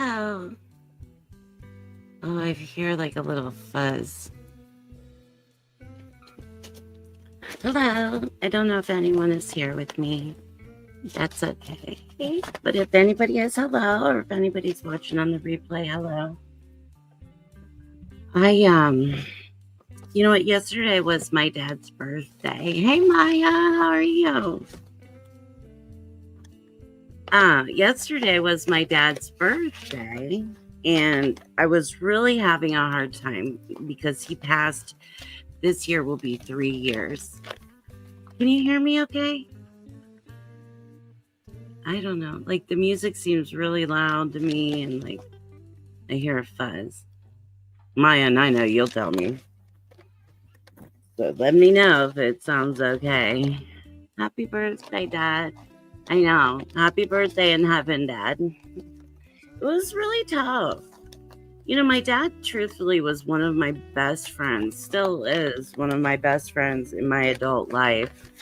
Hello. Oh, I hear like a little fuzz. Hello. I don't know if anyone is here with me. That's okay. But if anybody is, hello. Or if anybody's watching on the replay, hello. You know what? Yesterday was my dad's birthday. Hey, Maya. How are you? Yesterday was my dad's birthday. And I was really having a hard time because he passed. This year will be 3 years. Can you hear me okay? I don't know. Like the music seems really loud to me and like I hear a fuzz. Maya and I know you'll tell me. So let me know if it sounds okay. Happy birthday, Dad. I know. Happy birthday in heaven, Dad. It was really tough. You know, my dad truthfully was one of my best friends, still is one of my best friends in my adult life.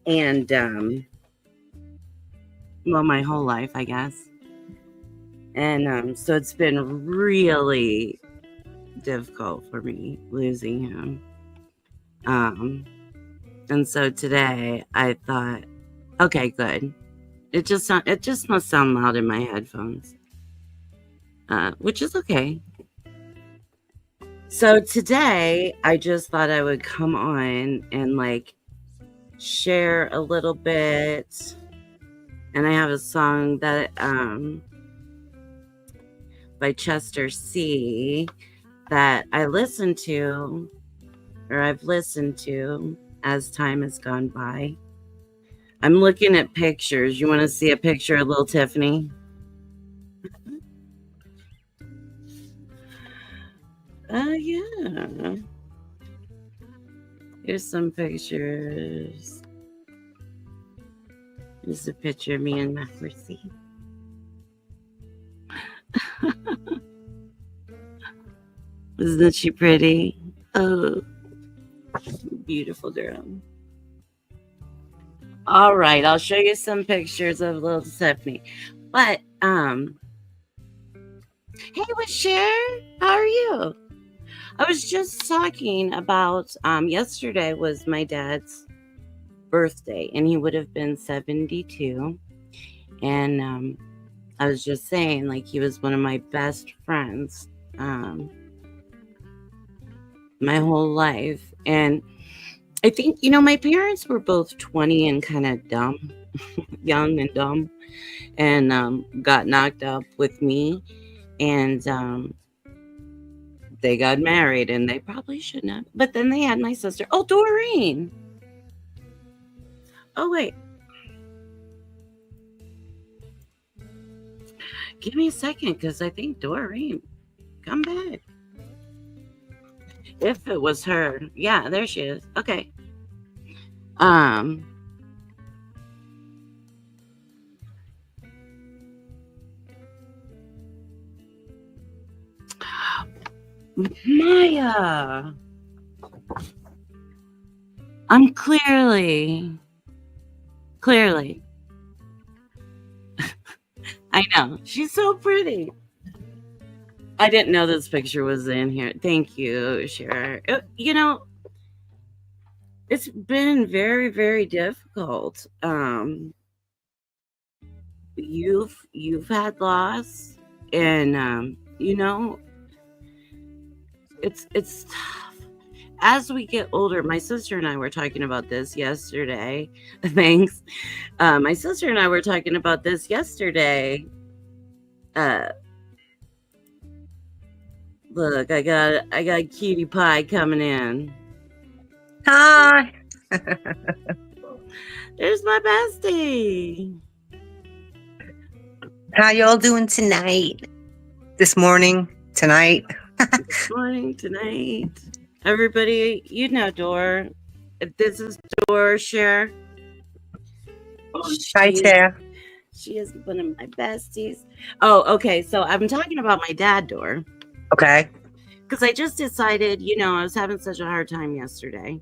And, well, my whole life, I guess. And so it's been really difficult for me losing him. And so today I thought, okay, good. It just must sound loud in my headphones. Which is okay. So today I just thought I would come on and like share a little bit. And I have a song that by Chester C that I listened to, or I've listened to as time has gone by. I'm looking at pictures. You want to see a picture of little Tiffany? Yeah. Here's some pictures. Here's a picture of me and Mercy. Isn't she pretty? Oh, beautiful girl. All right, I'll show you some pictures of little Tiffany. But hey, Wisher, how are you? I was just talking about yesterday was my dad's birthday, and he would have been 72. And I was just saying, like, he was one of my best friends my whole life. And I think, you know, my parents were both 20 and kind of dumb, young and dumb, and got knocked up with me. And they got married, and they probably shouldn't have. But then they had my sister. Oh, Doreen. Oh, wait. Give me a second, because I think Doreen. Come back. If it was her. Yeah, there she is. Okay. Maya. I'm clearly. I know. She's so pretty. I didn't know this picture was in here. Thank you, Cher. You know, it's been very, very difficult. You've had loss, and you know, it's tough. As we get older, my sister and I were talking about this yesterday. Thanks. My sister and I were talking about this yesterday. Look, I got Cutie Pie coming in. Hi. There's my bestie. How y'all doing tonight? This morning? Tonight? This morning, tonight. Everybody, you know Dor. This is Dor Cher. Hi, Tara. She is one of my besties. Oh, okay. So I'm talking about my dad, Dor. Okay. Because I just decided, you know, I was having such a hard time yesterday.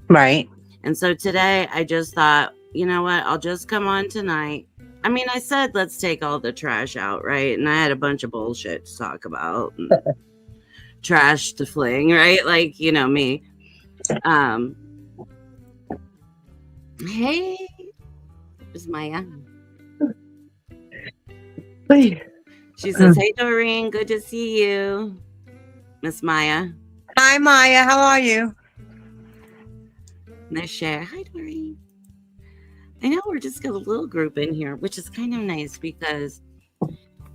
Right. And so today I just thought, you know what? I'll just come on tonight. I mean, I said let's take all the trash out, right? And I had a bunch of bullshit to talk about, and trash to fling, right? Like, you know me. Um, hey, it's Maya. She says, "Hey, Doreen, good to see you, Miss Maya." Hi, Maya. How are you? Nice share. Hi, Doreen. I know we're just got a little group in here, which is kind of nice because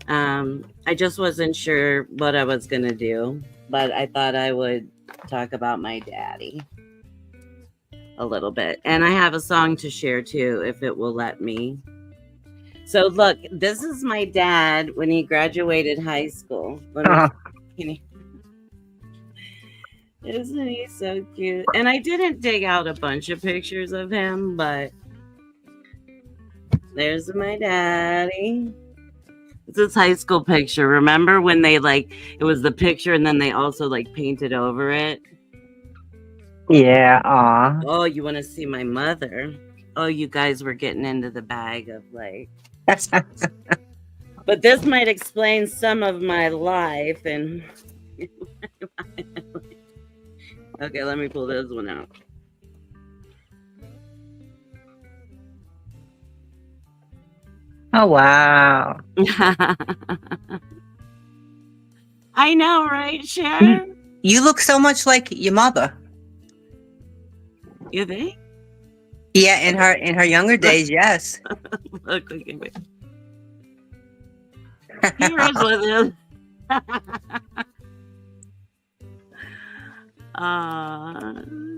I just wasn't sure what I was gonna do, but I thought I would talk about my daddy a little bit, and I have a song to share too, if it will let me. So look, this is my dad when he graduated high school. Let me. Isn't he so cute? And I didn't dig out a bunch of pictures of him, but there's my daddy. It's his high school picture. Remember when they it was the picture and then they also painted over it? Yeah. Aw. Oh, you want to see my mother? Oh, you guys were getting into the bag of but this might explain some of my life and okay, let me pull this one out. Oh, wow. I know, right, Sharon? You look so much like your mother. You think? Yeah, in her younger days, yes. Look, wait. Here is with him.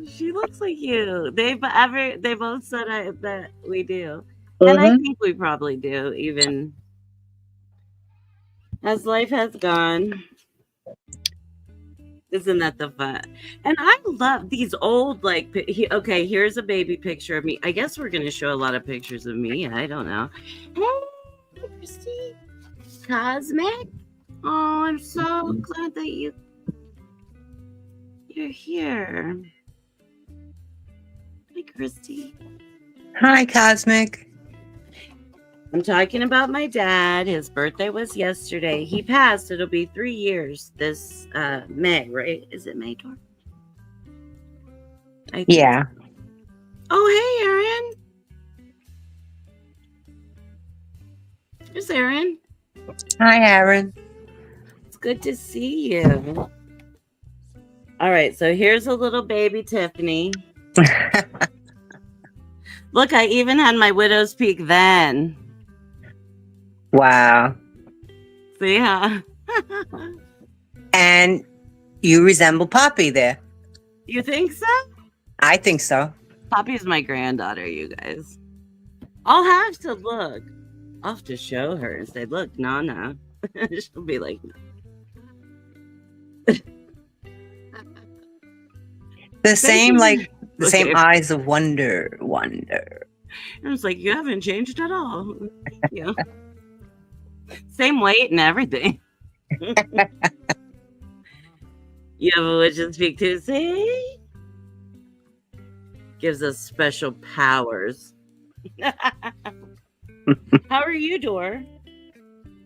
She looks like you. They both said that we do, and I think we probably do, even as life has gone. Isn't that the fun? And I love these old okay, here's a baby picture of me. I guess we're gonna show a lot of pictures of me. I don't know. Hey, Christy, Cosmic. Oh, I'm so glad that you're here. Hi, Christy. Hi, Cosmic. I'm talking about my dad. His birthday was yesterday. He passed. It'll be 3 years this May, right? Is it May, Tor? Yeah. Oh, hey, Aaron. There's Aaron. Hi, Aaron. It's good to see you. All right, so here's a little baby Tiffany. Look, I even had my widow's peak then. Wow. See, huh? And you resemble Poppy there. You think so? I think so. Poppy's my granddaughter, you guys. I'll have to look. I'll have to show her and say, look, Nana. She'll be like, the same, the same eyes of wonder. I was like, you haven't changed at all. Yeah. Same weight and everything. You have a witch and speak to say? Gives us special powers. How are you, Dor?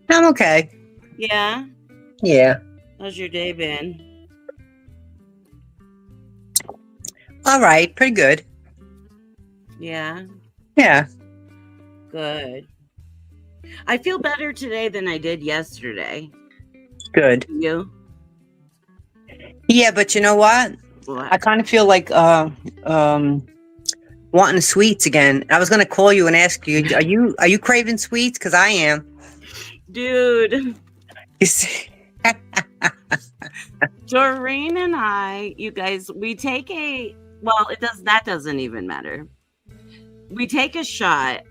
I'm okay. Yeah? Yeah. How's your day been? All right. Pretty good. Yeah? Yeah. Good. I feel better today than I did yesterday. Good. You? Yeah, but you know what? I kind of feel like wanting sweets again. I was gonna call you and ask you, are you craving sweets? Because I am. Dude. You see? Doreen and I, you guys, we take that doesn't even matter. We take a shot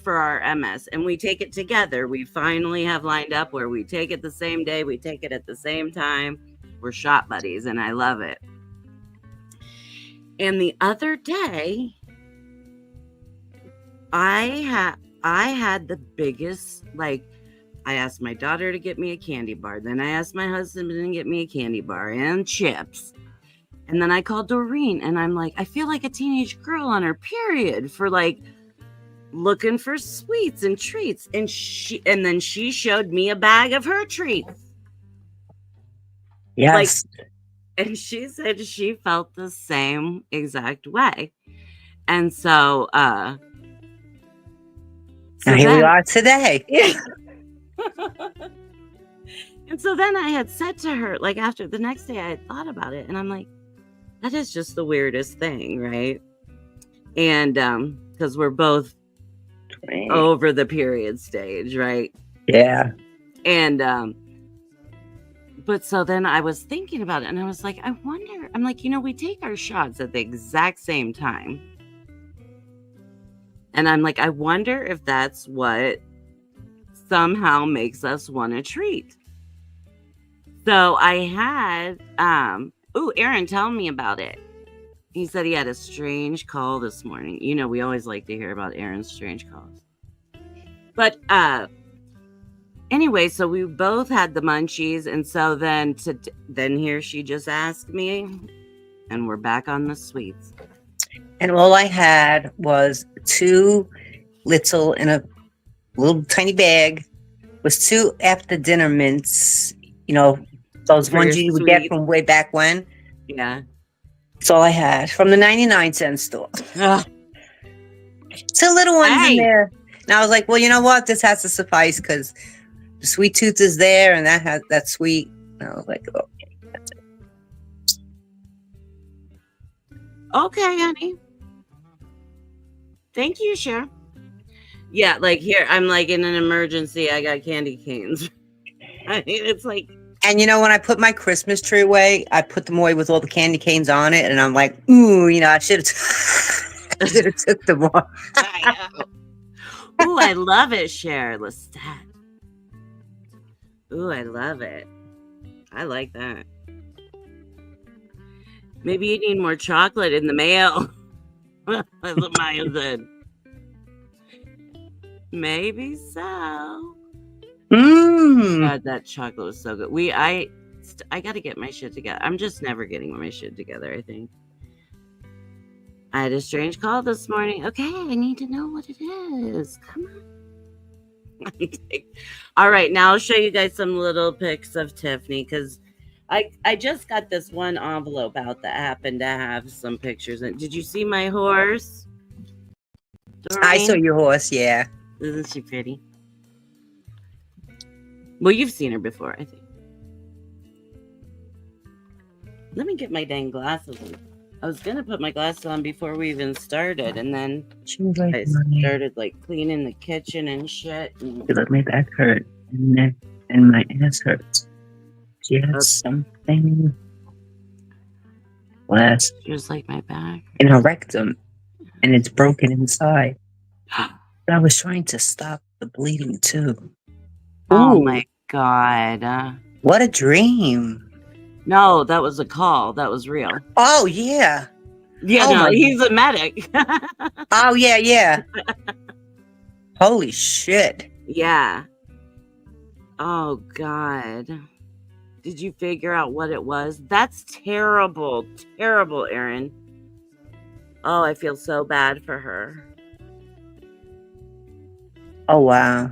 for our MS and we take it together. We finally have lined up where we take it the same day, we take it at the same time. We're shot buddies and I love it. And the other day, I had the biggest, I asked my daughter to get me a candy bar. Then I asked my husband to get me a candy bar and chips. And then I called Doreen and I'm like, I feel like a teenage girl on her period for looking for sweets and treats, and then she showed me a bag of her treats. Like, Yes. and she said she felt the same exact way. And so Now here we are today. yeah. And so then I had said to her, like, after the next day, I had thought about it, and I'm like, that is just the weirdest thing, right? And because we're both over the period stage, right? Yeah. And but so then I was thinking about it, and I was like, I wonder, I'm like, we take our shots at the exact same time. And I'm like, I wonder if that's what somehow makes us want to treat. So I had Aaron, tell me about it. He said he had a strange call this morning. We always like to hear about Aaron's strange calls. But anyway, so we both had the munchies, and so then here she just asked me, and we're back on the sweets. And all I had was 2 little in a little tiny bag was 2 after dinner mints, those For ones your you would get sweet. from way back when. Yeah. That's all I had from the 99-cent store. Ugh. 2 little ones in Hey. there. And I was like, well, you know what? This has to suffice because the sweet tooth is there and that's sweet. And I was like, okay, that's it. Okay, honey. Thank you, Cher. Yeah, like here, I'm like in an emergency. I got candy canes. I mean, it's like. And when I put my Christmas tree away, I put them away with all the candy canes on it, and I'm like, ooh, I should have took them off. I know. Ooh, I love it, Cher. Lestat. Ooh, I love it. I like that. Maybe you need more chocolate in the mail. That's what Maya said. Maybe so. God, that chocolate was so good. I got to get my shit together. I'm just never getting my shit together, I think. I had a strange call this morning. Okay, I need to know what it is. Come on. All right, now I'll show you guys some little pics of Tiffany because I just got this one envelope out that happened to have some pictures in it. Did you see my horse? Doreen? I saw your horse, yeah. Isn't she pretty? Well, you've seen her before, I think. Let me get my dang glasses on. I was going to put my glasses on before we even started, and then I started, like, cleaning the kitchen and shit. And let my back hurt, and my ass hurts. She has something last. Just like my back. In her rectum, and it's broken inside. I was trying to stop the bleeding, too. Oh, my God. What a dream. No, that was a call. That was real. Oh, yeah. Yeah, no, he's a medic. Oh, yeah. Holy shit. Yeah. Oh, God. Did you figure out what it was? That's terrible. Terrible, Aaron. Oh, I feel so bad for her. Oh, wow.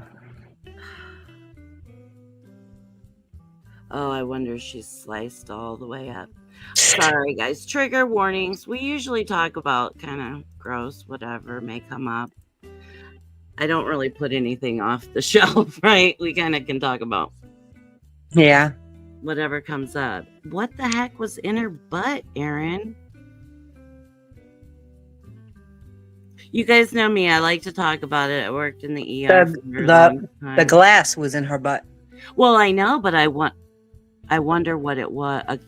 Oh, I wonder if she's sliced all the way up. Sorry, guys. Trigger warnings. We usually talk about kind of gross, whatever may come up. I don't really put anything off the shelf, right? We kind of can talk about. Yeah. Whatever comes up. What the heck was in her butt, Aaron? You guys know me. I like to talk about it. I worked in the ER for a long time. The glass was in her butt. Well, I know, but I wonder what it was.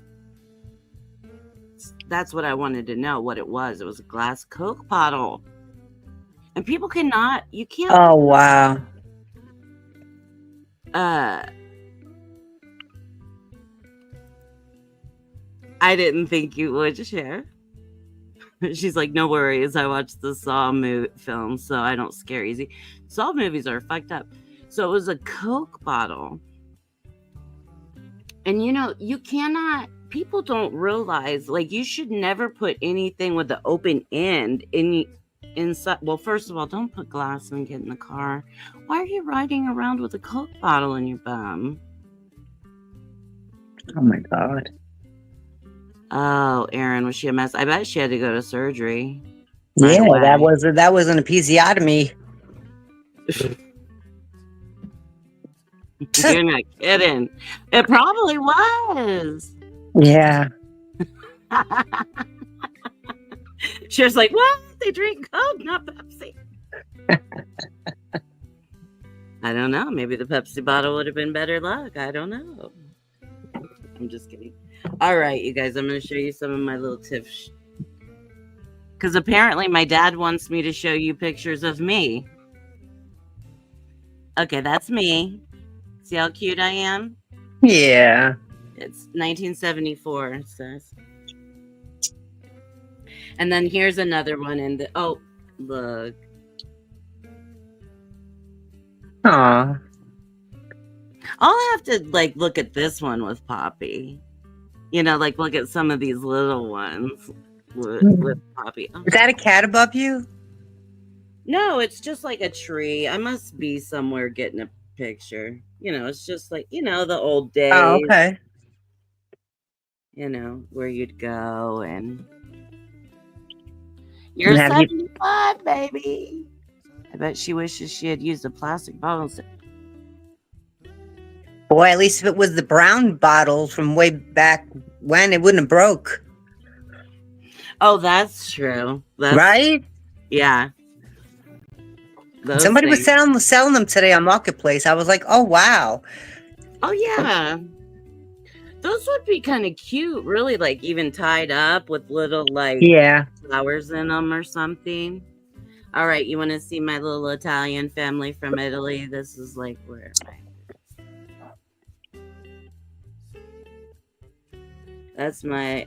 That's what I wanted to know, what it was. It was a glass Coke bottle. And people cannot, you can't. Oh, wow. I didn't think you would share. She's like, no worries. I watched the Saw film, so I don't scare easy. Saw movies are fucked up. So it was a Coke bottle. And you cannot, people don't realize, like, you should never put anything with the open end in inside. Well, first of all, don't put glass and get in the car. Why are you riding around with a Coke bottle in your bum? Oh my God. Oh, Erin, was she a mess? I bet she had to go to surgery right Yeah, that away. was an episiotomy. You're not kidding. It probably was. Yeah. She was like, "What? They drink Coke, not Pepsi." I don't know. Maybe the Pepsi bottle would have been better luck. I don't know. I'm just kidding. All right, you guys, I'm going to show you some of my little tips. Because apparently my dad wants me to show you pictures of me. Okay, that's me. See how cute I am? Yeah. It's 1974, it says. And then here's another one in the. Oh, look. Aw. I'll have to like look at this one with Poppy. You know, like look at some of these little ones with Poppy. Oh, Is that a cat above you? no, it's just like a tree. I must be somewhere getting a picture. You know, it's just like, the old Oh, days, okay. where you'd go and And you're have you 75, baby. I bet she wishes she had used a plastic bottle. boy, at least if it was the brown bottles from way back when, it wouldn't have broke. Oh, that's true. Right? Yeah. Those Somebody was things. selling them today on Marketplace. I was like, oh wow. Oh, yeah. Those would be kind of cute, really, like even tied up with little like Yeah. flowers in them or something. All right, you want to see my little Italian family from Italy? This is like where that's my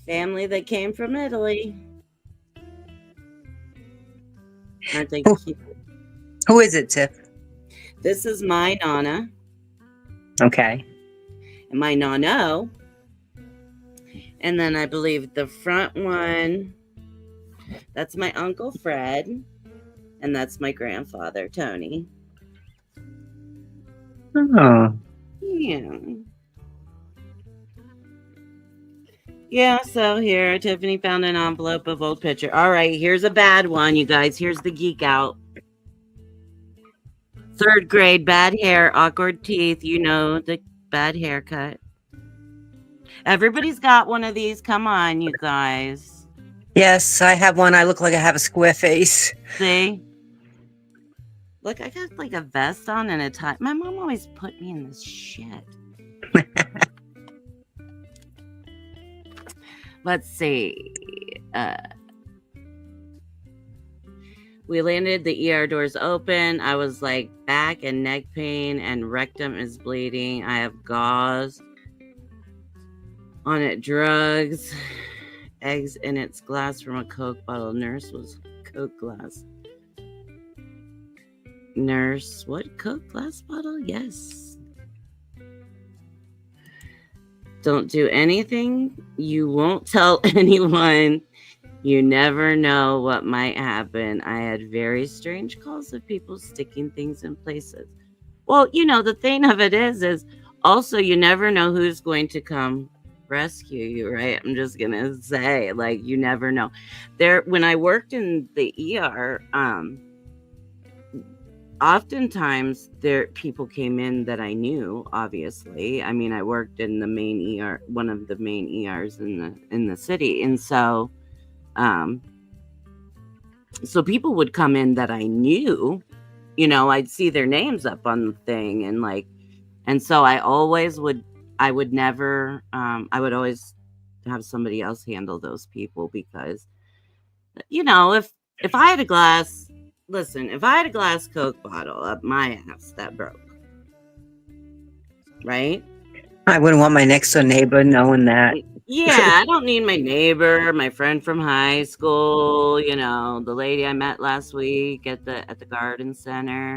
family that came from Italy. Aren't they cute? Who is it, Tiff? This is my Nana Okay. and my Nano. And then I believe the front one, that's my Uncle Fred. And that's my grandfather, Tony. Oh. Yeah. Yeah, so here, Tiffany found an envelope of old picture. All right, here's a bad one, you guys. Here's the geek out. 3rd grade, bad hair, awkward teeth. The bad haircut. Everybody's got one of these. Come on, you guys. Yes, I have one. I look like I have a square face. See? Look, I got like a vest on and a tie. My mom always put me in this shit. Let's see. We landed, the ER doors open. I was like back and neck pain and rectum is bleeding. I have gauze on it, drugs, eggs in its glass from a Coke bottle. Nurse was Coke glass. Nurse, what? Coke glass bottle? Yes. Don't do anything. You won't tell anyone. You never know what might happen. I had very strange calls of people sticking things in places. Well, the thing of it is also you never know who's going to come rescue you, right? I'm just gonna say, like, you never know. When I worked in the ER, oftentimes people came in that I knew, obviously. I mean, I worked in the main ER, one of the main ERs in the city, and so people would come in that I knew. I'd see their names up on the thing, and so I would never I would always have somebody else handle those people because if I had a glass Coke bottle up my ass that broke, right? I wouldn't want my next door neighbor knowing that. Yeah, I don't need my neighbor, my friend from high school, the lady I met last week at the garden center.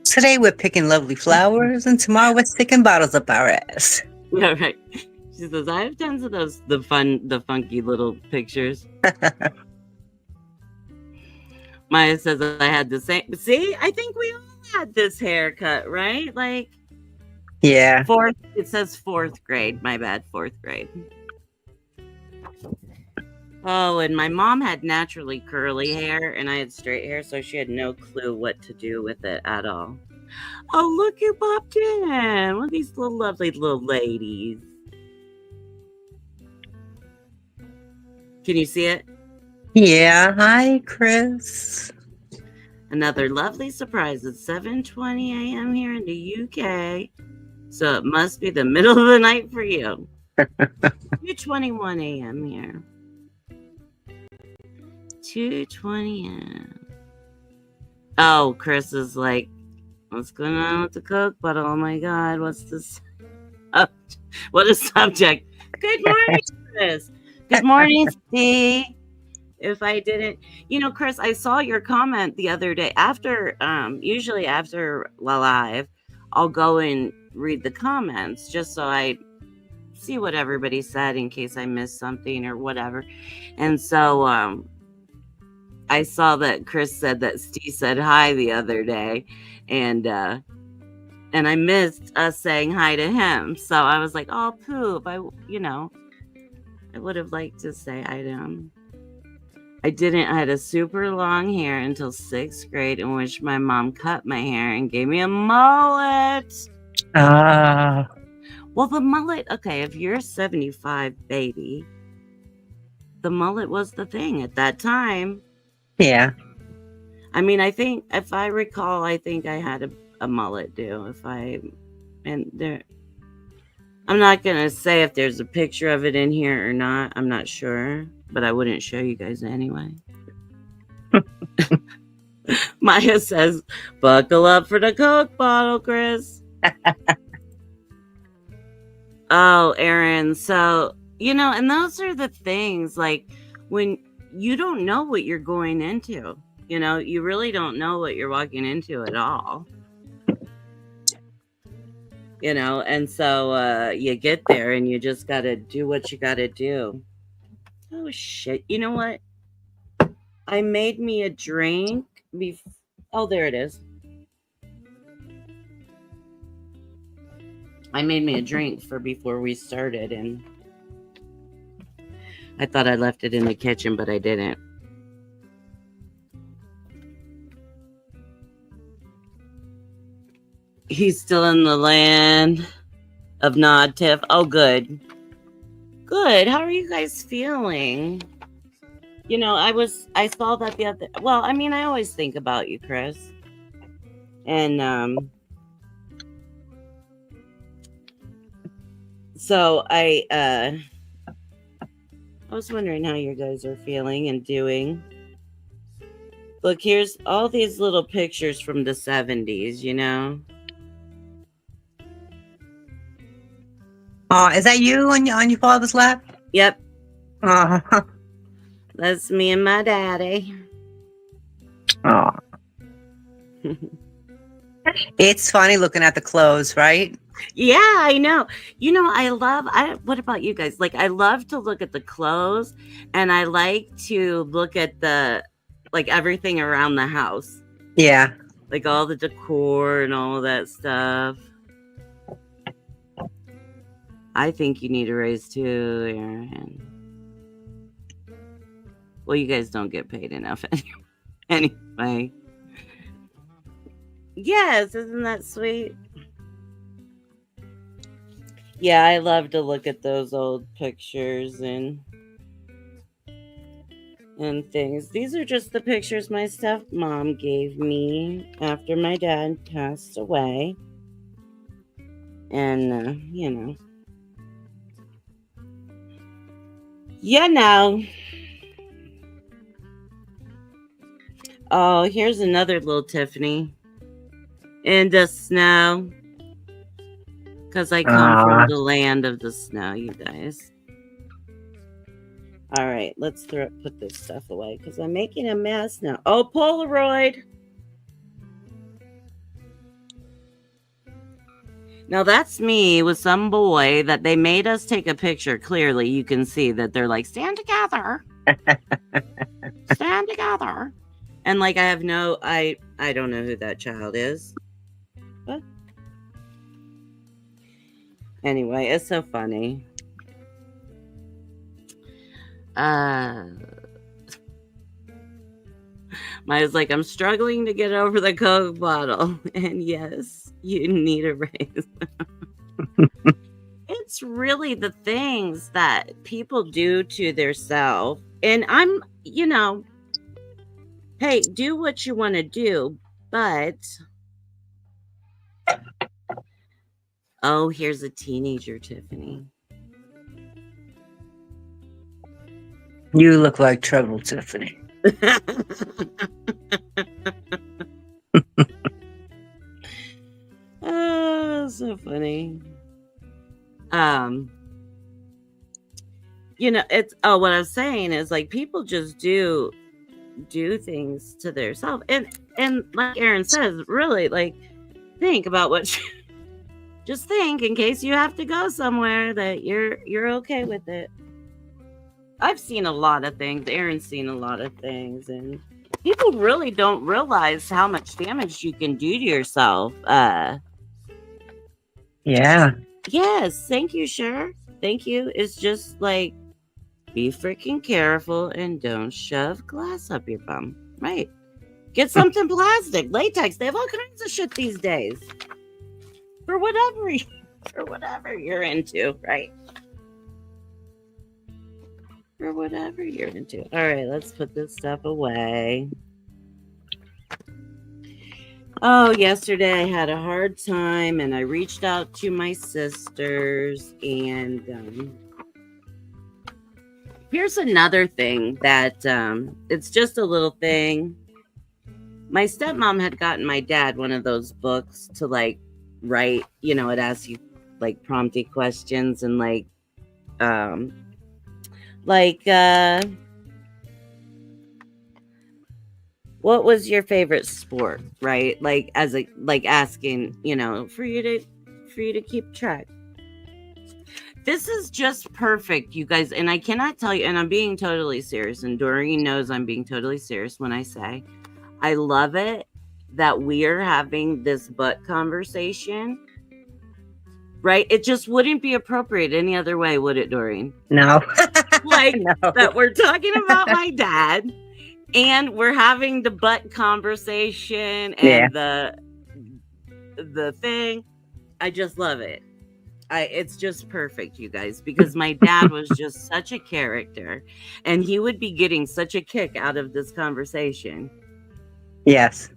Today we're picking lovely flowers, and tomorrow we're sticking bottles up our ass. Yeah, right. She says, I have tons of those, the funky little pictures. Maya says, I had the same. See, I think we all had this haircut, right? Like, Yeah. it says fourth grade. My bad, fourth grade. Oh, and my mom had naturally curly hair and I had straight hair, so she had no clue what to do with it at all. Oh, look who popped in. One of these little lovely little ladies. Can you see it? Yeah. Hi, Chris. Another lovely surprise. It's 7:20 a.m. here in the UK. So it must be the middle of the night for you. 2:21 a.m. here. 2:20 a.m. Oh, Chris is like, what's going on with the Coke bottle? Oh my God, what's this? What a subject. Good morning, Chris. Good morning, Steve. If I didn't, Chris, I saw your comment the other day. Usually after live, I'll go and read the comments just so I see what everybody said in case I missed something or whatever. And so I saw that Chris said that Steve said hi the other day, and I missed us saying hi to him. So I was like, oh, poop. I would have liked to say hi to him. I didn't. I had a super long hair until 6th grade, in which my mom cut my hair and gave me a mullet. Ah. Well, the mullet, okay, if you're a 75 baby, the mullet was the thing at that time. Yeah. I mean, I think, if I recall, I think I had a mullet do. I'm not going to say if there's a picture of it in here or not. I'm not sure, but I wouldn't show you guys anyway. Maya says, buckle up for the Coke bottle, Chris. Oh, Aaron. So, and those are the things, like, when you don't know what you're going into, you really don't know what you're walking into at all. And so you get there and you just got to do what you got to do. Oh, shit. You know what? I made me a drink. Oh, there it is. I made me a drink for before we started, and I thought I left it in the kitchen, but I didn't. He's still in the land of Nod Tiff. Oh, good. Good. How are you guys feeling? I saw that the other, well, I mean, I always think about you, Chris. And, so I was wondering how you guys are feeling and doing. Look, here's all these little pictures from the 70s, Oh, is that you on your father's lap? Yep. Oh. That's me and my daddy. Oh. It's funny looking at the clothes, right? Yeah, I know. What about you guys? Like, I love to look at the clothes, and I like to look at like, everything around the house. Yeah. Like, all the decor and all that stuff. I think you need a raise too, Aaron. Well, you guys don't get paid enough anyway. Yes, isn't that sweet? Yeah, I love to look at those old pictures and things. These are just the pictures my stepmom gave me after my dad passed away. And, Oh, here's another little Tiffany. In the snow. Because I come from the land of the snow, you guys. All right, let's put this stuff away because I'm making a mess now. Oh, Polaroid. Now that's me with some boy that they made us take a picture. Clearly, you can see that they're like, stand together, stand together. And like I don't know who that child is. But anyway, it's so funny. Maya's like, I'm struggling to get over the Coke bottle. And yes, you need a raise. It's really the things that people do to their self. And I'm, hey, do what you want to do, but oh, here's a teenager, Tiffany. You look like trouble, Tiffany. Oh, so funny. It's what I was saying is like people just do things to their self. And like Aaron says, really like think about what just think in case you have to go somewhere that you're okay with it. I've seen a lot of things. Aaron's seen a lot of things, and people really don't realize how much damage you can do to yourself. Yeah. Yes, thank you, sure. Thank you. It's just like be freaking careful and don't shove glass up your bum. Right. Get something plastic, latex. They have all kinds of shit these days. For whatever you're into, right? For whatever you're into. All right, let's put this stuff away. Oh, yesterday I had a hard time and I reached out to my sisters. And here's another thing that it's just a little thing. My stepmom had gotten my dad one of those books to like write, it asks you like prompty questions and like what was your favorite sport, right? Like as a like asking, for you to keep track. This is just perfect, you guys, and I cannot tell you, and I'm being totally serious, and Doreen knows I'm being totally serious when I say I love it that we are having this butt conversation. Right? It just wouldn't be appropriate any other way, would it, Doreen? No. Like No. that we're talking about my dad and we're having the butt conversation and the thing. I just love it. It's just perfect, you guys, because my dad was just such a character and he would be getting such a kick out of this conversation. Yes.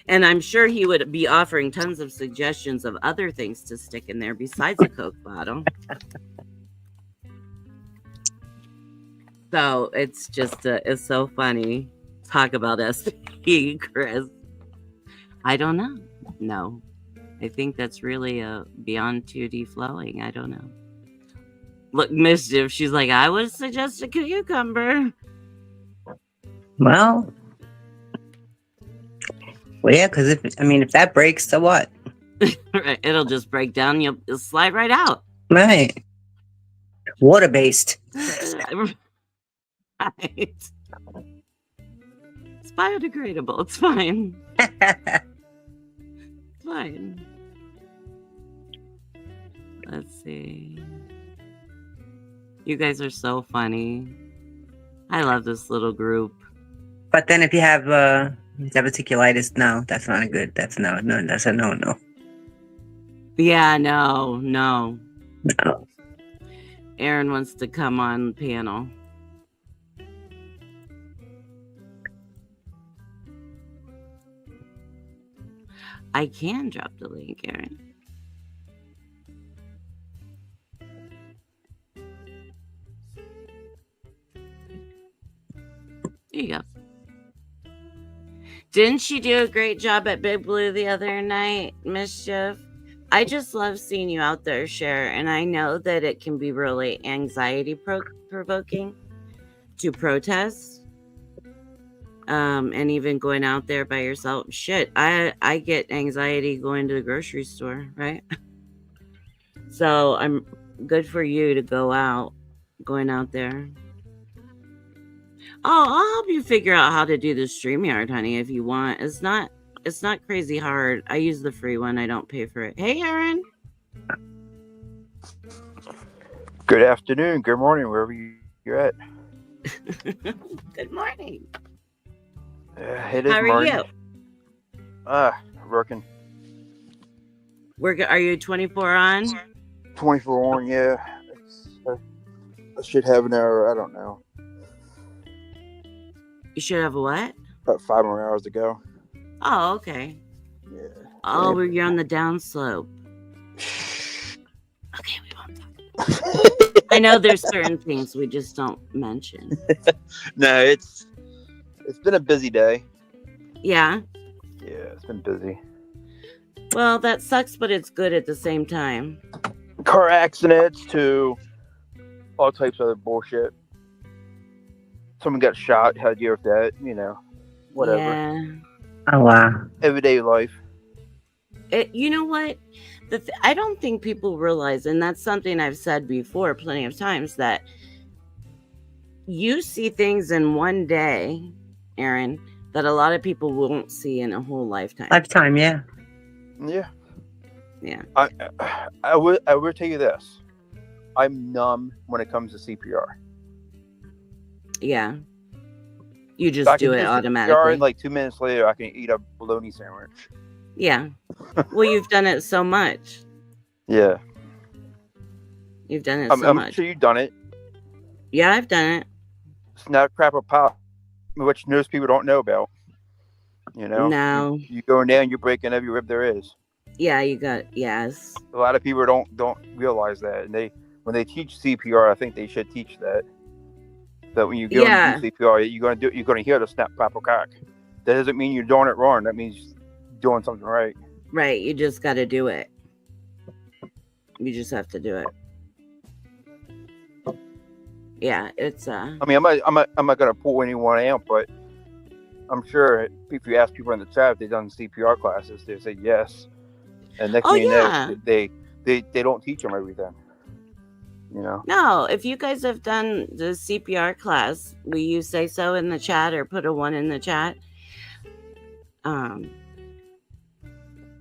And I'm sure he would be offering tons of suggestions of other things to stick in there besides a Coke bottle. So it's just, it's so funny. Talk about STD, Chris. I don't know. No. I think that's really beyond 2D flowing. I don't know. Look, Mischief, she's like, I would suggest a cucumber. Well, yeah, because if that breaks, so what? Right, it'll just break down. You'll slide right out. Right. Water based. Right. It's biodegradable. It's fine. It's fine. Let's see. You guys are so funny. I love this little group. But then if you have diverticulitis, no, that's not a good. That's no, that's a no. Yeah, no. No. Aaron wants to come on panel. I can drop the link, Aaron. There you go. Didn't she do a great job at Big Blue the other night, Mischief? I just love seeing you out there, Cher, and I know that it can be really anxiety provoking to protest. And even going out there by yourself. Shit, I get anxiety going to the grocery store, right? So I'm good for you to going out there. Oh, I'll help you figure out how to do the StreamYard, honey, if you want. It's not crazy hard. I use the free one. I don't pay for it. Hey, Aaron. Good afternoon, good morning, wherever you're at. Good morning. It is How are morning. you? Working Are you 24 on? 24 on, yeah. I should have an hour, I don't know, You should have a what? about 5 more hours to go. Oh, okay. Yeah. Oh, Yeah. you're on the downslope. Okay, we won't talk. I know there's certain things we just don't mention. No, it's been a busy day. Yeah. Yeah, it's been busy. Well, that sucks, but it's good at the same time. Car accidents to all types of other bullshit. Someone got shot, had to deal with that, whatever. Yeah. Oh wow. Everyday life. You know what? I don't think people realize, and that's something I've said before plenty of times, that you see things in one day, Aaron, that a lot of people won't see in a whole lifetime. Lifetime, yeah. Yeah. Yeah. I will tell you this. I'm numb when it comes to CPR. Yeah. You just do it automatically. CPR, and like 2 minutes later, I can eat a bologna sandwich. Yeah. Well, you've done it so much. Yeah. You've done it I'm much. sure you've done it. Yeah, I've done it. It's not crap or pop, which most people don't know about. No. You go in there and you're breaking every rib there is. Yeah, yes. A lot of people don't realize that, and when they teach CPR, I think they should teach that when you go and do CPR, you're gonna hear the snap, crackle, crack. That doesn't mean you're doing it wrong. That means you're doing something right. Right. You just got to do it. You just have to do it. Yeah, it's I mean, I'm not gonna pull anyone out, but I'm sure if you ask people in the chat if they've done CPR classes, they say yes. And next thing you know, they don't teach them everything. No, if you guys have done the CPR class, will you say so in the chat or put a 1 in the chat?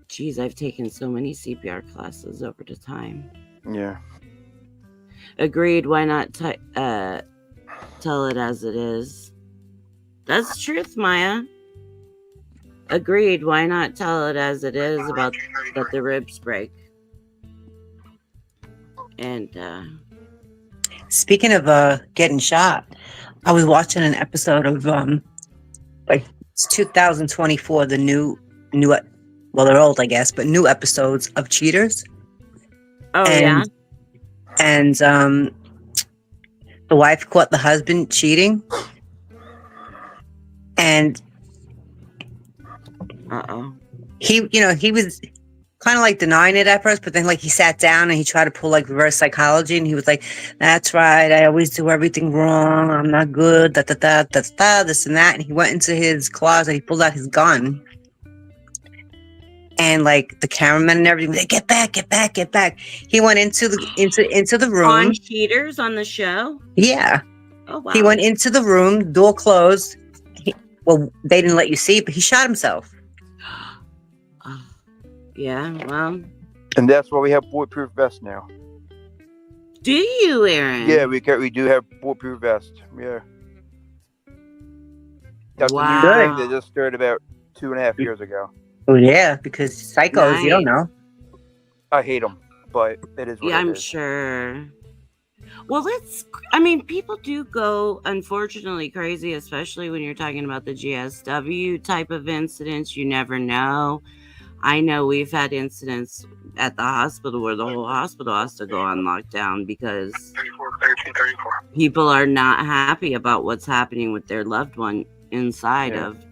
Geez, I've taken so many CPR classes over the time. Yeah. Agreed. Why not tell it as it is? That's truth, Maya. Agreed. Why not tell it as it is about that the ribs break? And speaking of getting shot, I was watching an episode of it's 2024, the new well, they're old, I guess, but new episodes of Cheaters. Oh, yeah. And the wife caught the husband cheating, and he was kind of like denying it at first, but then like he sat down and he tried to pull like reverse psychology, and he was like, "That's right, I always do everything wrong. I'm not good. This and that." And he went into his closet. He pulled out his gun. And like the cameraman and everything, like, get back. He went into the room. On Cheaters on the show? Yeah. Oh wow. He went into the room, door closed. Well, they didn't let you see, but he shot himself. Yeah, well. And that's why we have bulletproof vests now. Do you, Aaron? Yeah, we do have bulletproof vests. Yeah. That's a new thing that just started about 2.5 years ago. Oh yeah, because psychos, you don't know. I hate them, but it is what it is. I'm sure. Well, people do go, unfortunately, crazy, especially when you're talking about the GSW type of incidents. You never know. I know we've had incidents at the hospital where the whole hospital has to go on lockdown because people are not happy about what's happening with their loved one inside of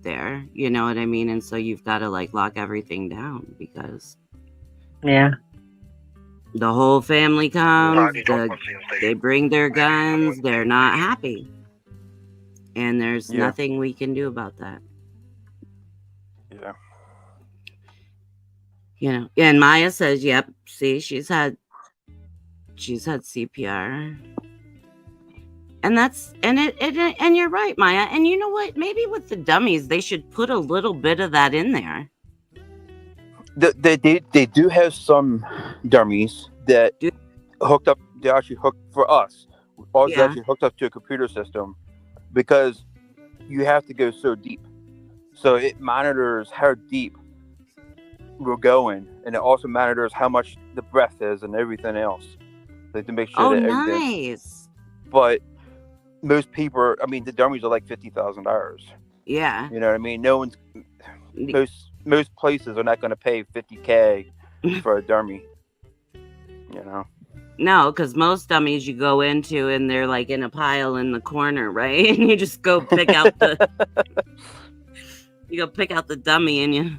there. You know what I mean? And so you've got to like lock everything down because the whole family comes, they bring their guns, they're not happy. And there's nothing we can do about that. Yeah. And Maya says, "Yep, see, she's had CPR." And and you're right, Maya. And you know what? Maybe with the dummies, they should put a little bit of that in there. They do have some dummies that Do- hooked up. They actually hooked for us. Ours is Yeah. actually hooked up to a computer system because you have to go so deep. So it monitors how deep we're going, and it also monitors how much the breath is and everything else, like to make sure Oh, that everything. nice. But most people, I mean, the dummies are like $50,000. Yeah. You know what I mean? No one's most places are not going to pay $50K for a dummy. You know. No, because most dummies you go into and they're like in a pile in the corner, right? And you just go pick out the dummy and you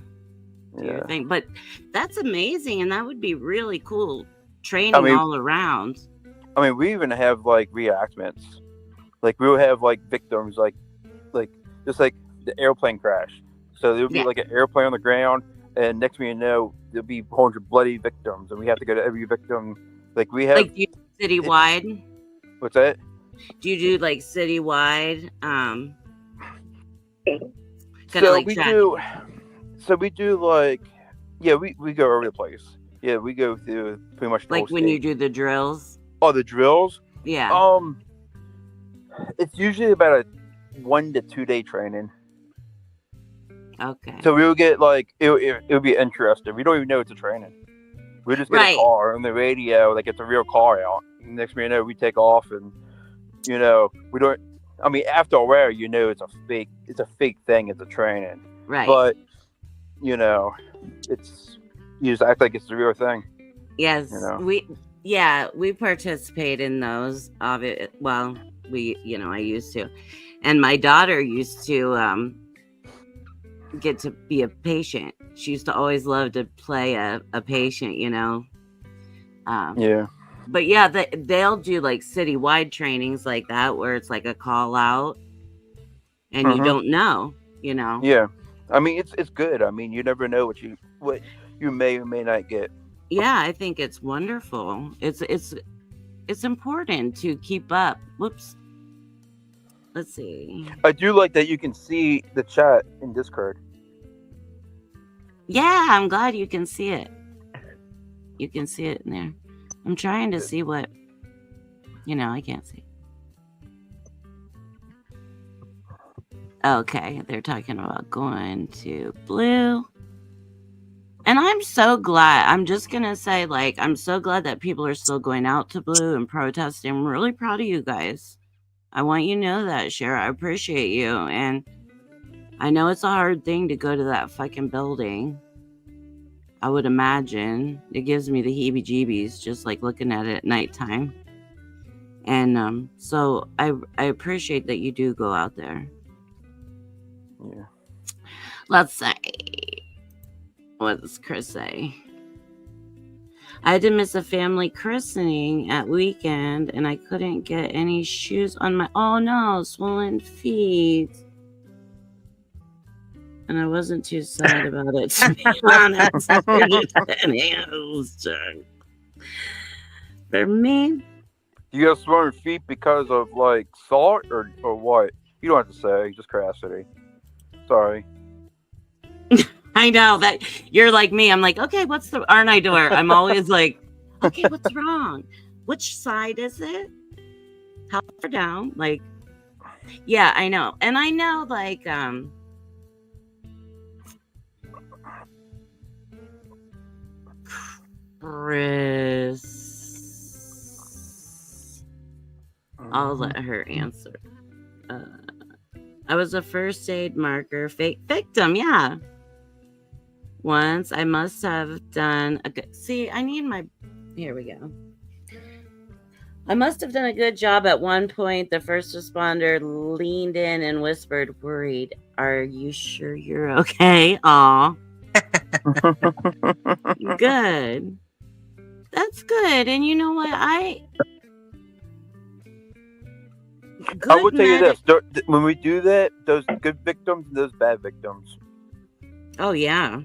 do your thing. But that's amazing, and that would be really cool training all around. I mean, we even have like reenactments. Like we'll have like victims, like just like the airplane crash. So there'll be like an airplane on the ground, and next thing you know, there'll be 100 bloody victims, and we have to go to every victim. Like we have. Like do you do citywide? What's that? Do you do like citywide? So like we do. So we do like, we go over the place. Yeah, we go through pretty much the like when you do the drills. Oh, the drills? Yeah. It's usually about a 1 to 2 day training. Okay. So we'll get like it'll be interesting. We don't even know it's a training. We just get a car on the radio, like it's a real car out. And next thing you know, we take off, and we don't. I mean, after a while, it's a fake. It's a fake thing. It's a training. Right. But you just act like it's the real thing. Yes. We participate in those of it. Well, I used to, and my daughter used to get to be a patient. She used to always love to play a patient, But yeah, they'll do like citywide trainings like that where it's like a call out and you don't know, Yeah. I mean, it's good. I mean, you never know what you may or may not get. Yeah, I think it's wonderful. It's important to keep up. Whoops. Let's see. I do like that you can see the chat in Discord. Yeah, I'm glad you can see it. You can see it in there. I'm trying to see what, I can't see. Okay, they're talking about going to Blue. And I'm so glad. I'm just going to say, I'm so glad that people are still going out to Blue and protesting. I'm really proud of you guys. I want you to know that, Shara. I appreciate you. And I know it's a hard thing to go to that fucking building. I would imagine. It gives me the heebie-jeebies just looking at it at nighttime. And so I appreciate that you do go out there. Yeah. Let's see. What does Chris say? I had to miss a family christening at weekend, and I couldn't get any shoes on my... Oh no, swollen feet. And I wasn't too sad about it, to be honest. For me... You got swollen feet because of salt or what? You don't have to say, just curiosity. Sorry. I know that you're like me. I'm like, okay, aren't I door? I'm always like, okay, what's wrong? Which side is it? How far down? Yeah, I know. And I know Chris. I'll let her answer. I was a first aid marker fake victim. Yeah. Once I must have done a good... See, I need my... Here we go. I must have done a good job at one point. The first responder leaned in and whispered, worried, are you sure you're okay? Aw. Good. That's good. And you know what? I will tell you this. When we do that, those good victims and those bad victims. Oh, yeah.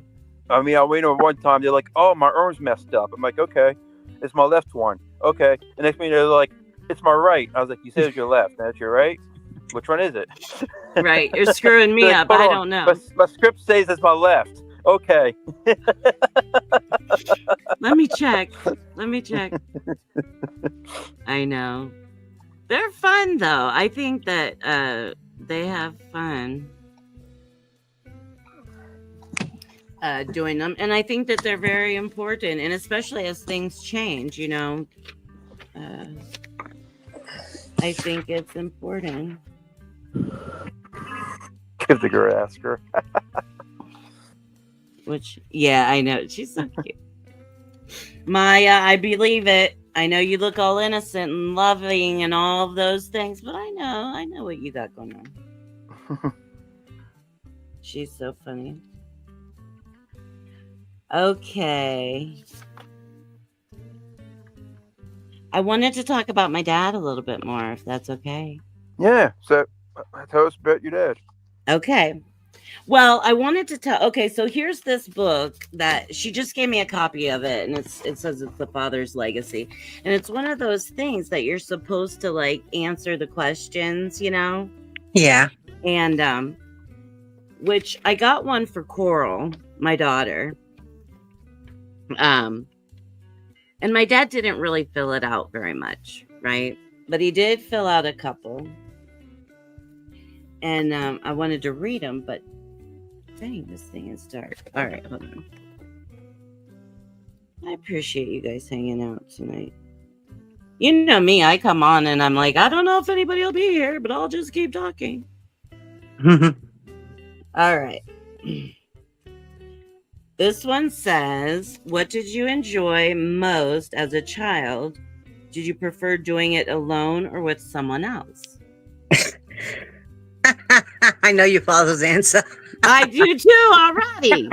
I mean, I went over one time. They're like, "Oh, my arm's messed up." I'm like, "Okay, it's my left one." Okay. The next minute they're like, "It's my right." I was like, "You said it was your left. That's your right. Which one is it?" Right. You're screwing me Like, up. hold I on. don't know. My script says it's my left. Okay. Let me check. Let me check. I know. They're fun though. I think that they have fun doing them, and I think that they're very important, and especially as things change, uh, I think it's important. Give the girl ask her. Which, yeah, I know she's so cute. Maya, I believe it. I know you look all innocent and loving and all of those things, but I know what you got going on. She's so funny. Okay. I wanted to talk about my dad a little bit more, if that's okay. Yeah. So tell us about your dad. Okay. Well, I wanted to tell. Okay, so here's this book that she just gave me a copy of it, and it says it's the father's legacy, and it's one of those things that you're supposed to like answer the questions, Yeah. and which I got one for Coral, my daughter, and my dad didn't really fill it out very much, right? But he did fill out a couple, and I wanted to read them, but dang, this thing is dark. All right, hold on. I appreciate you guys hanging out tonight. You know me, I come on and I'm like, I don't know if anybody will be here, but I'll just keep talking. All right. This one says, what did you enjoy most as a child? Did you prefer doing it alone or with someone else? I know your father's answer. I do too already.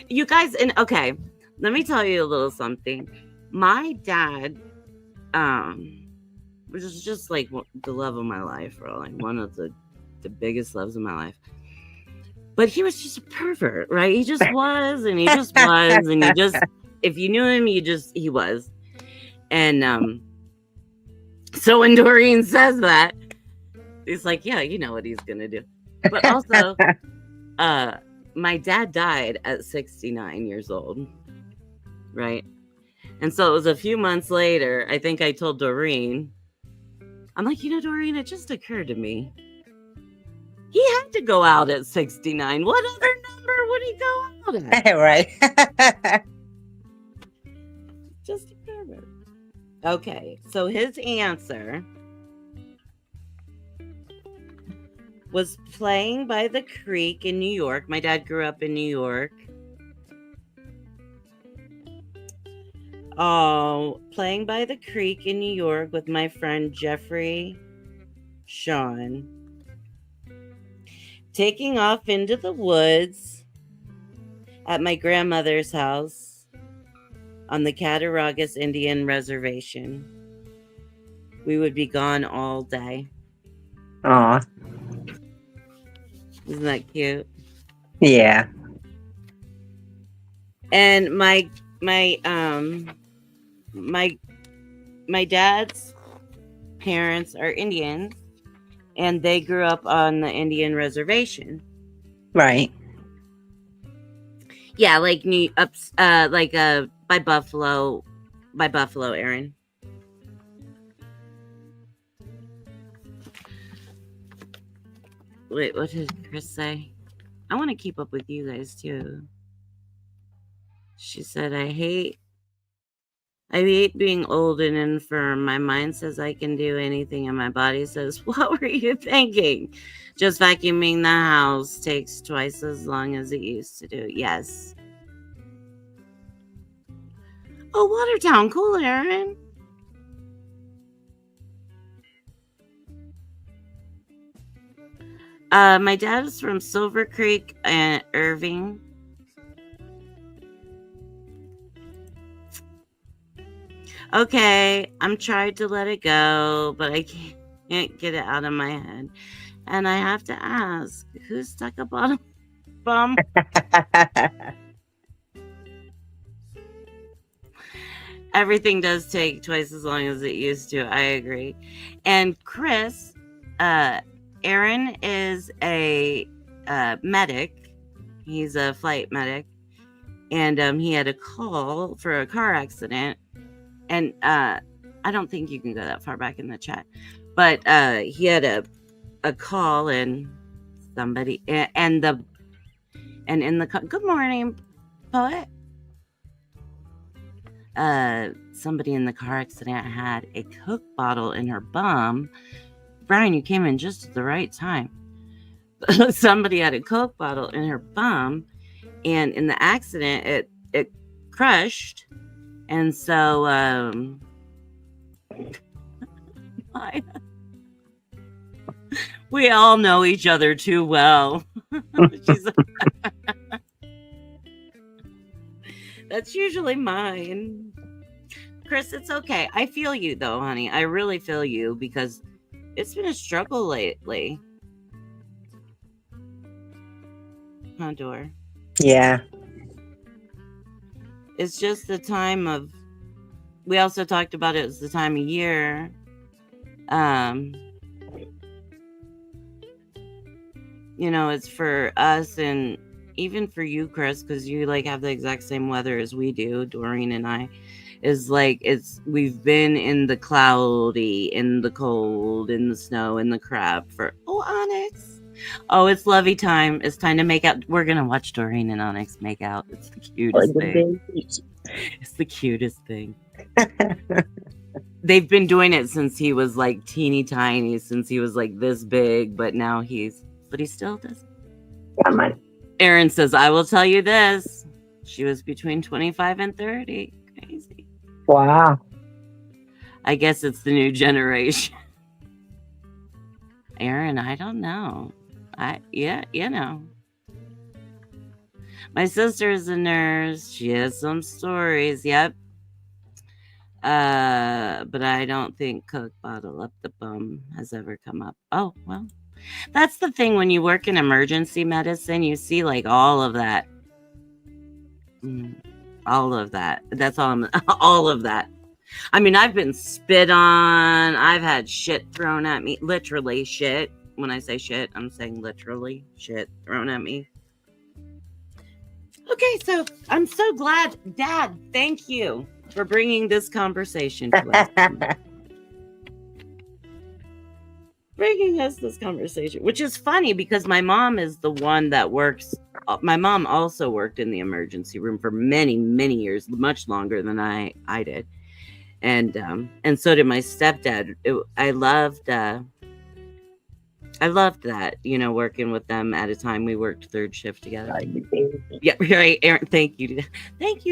You guys, and okay, let me tell you a little something. My dad, which is just like the love of my life, or like one of the biggest loves of my life. But he was just a pervert, right? He just was, and he just was, and if you knew him, he was. And so when Doreen says that, he's like, yeah, you know what he's gonna do. But also, my dad died at 69 years old, right? And so it was a few months later, I think I told Doreen, I'm like, Doreen, it just occurred to me. He had to go out at 69. What other number would he go out at? Right. Just a pervert. Okay, so his answer was playing by the creek in New York. My dad grew up in New York. Oh, playing by the creek in New York with my friend Jeffrey Sean. Taking off into the woods at my grandmother's house on the Cattaraugus Indian Reservation. We would be gone all day. Aw. Isn't that cute? Yeah. And my dad's parents are Indians, and they grew up on the Indian reservation. Right. Yeah, like by Buffalo, Aaron. Wait, what did Chris say? I want to keep up with you guys too. She said, I hate being old and infirm. My mind says I can do anything, and my body says, what were you thinking? Just vacuuming the house takes twice as long as it used to do. Yes. Oh, Watertown. Cool, Aaron. My dad is from Silver Creek and Irving. Okay, I'm trying to let it go, but I can't get it out of my head. And I have to ask, who stuck a bottle bum. Everything does take twice as long as it used to. I agree. And Chris, Aaron is a medic. He's a flight medic, and he had a call for a car accident. And I don't think you can go that far back in the chat, but he had a call, and somebody and in the good morning, poet. Somebody in the car accident had a Coke bottle in her bum. Brian, you came in just at the right time. Somebody had a Coke bottle in her bum, and in the accident, it crushed, and so we all know each other too well. That's usually mine. Chris, it's okay. I feel you though, honey. I really feel you because it's been a struggle lately. Huh, Dor? Yeah. It's just the time of, we also talked about it as the time of year. You know, it's for us and even for you, Chris, because you like have the exact same weather as we do, Doreen and I. Is like we've been in the cloudy, in the cold, in the snow, in the crap for Onyx. Oh, it's lovey time. It's time to make out. We're gonna watch Doreen and Onyx make out. It's the cutest thing. It's the cutest thing. They've been doing it since he was like teeny tiny, since he was like this big, but now he still does. Aaron says, I will tell you this. She was between 25 and 30. Crazy. Wow. I guess it's the new generation. Aaron, I don't know. You know. My sister is a nurse. She has some stories. Yep. But I don't think Coke bottle up the bum has ever come up. Oh, well. That's the thing when you work in emergency medicine, you see like all of that. All of that. That's all all of that. I mean, I've been spit on. I've had shit thrown at me. Literally shit. When I say shit, I'm saying literally shit thrown at me. Okay, so I'm so glad. Dad, thank you for bringing this conversation to us. Bringing us this conversation, which is funny because my mom is the one that works. My mom also worked in the emergency room for many, many years, much longer than I did. And so did my stepdad. I loved that, you know, working with them at a time we worked third shift together. Yeah, right, Aaron. Thank you,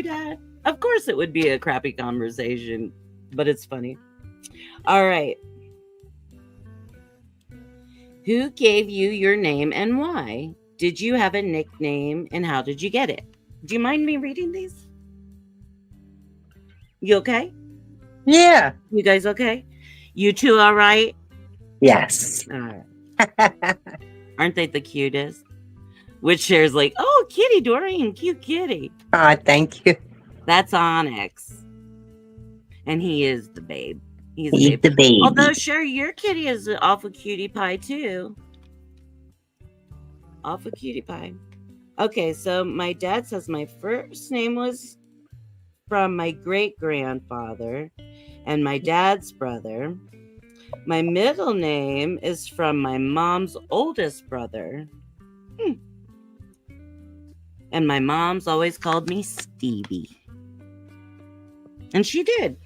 Dad. Of course, it would be a crappy conversation, but it's funny. All right. Who gave you your name and why? Did you have a nickname and how did you get it? Do you mind me reading these? You okay? Yeah. You guys okay? You two all right? Yes. All right. Aren't they the cutest? Which shares like, oh, kitty, Doreen, cute kitty. Oh, thank you. That's Onyx. And he is the babe. He's the baby. Although, sure, your kitty is an awful cutie pie, too. Awful cutie pie. Okay, so my dad says my first name was from my great-grandfather and my dad's brother. My middle name is from my mom's oldest brother. And my mom's always called me Stevie. And she did.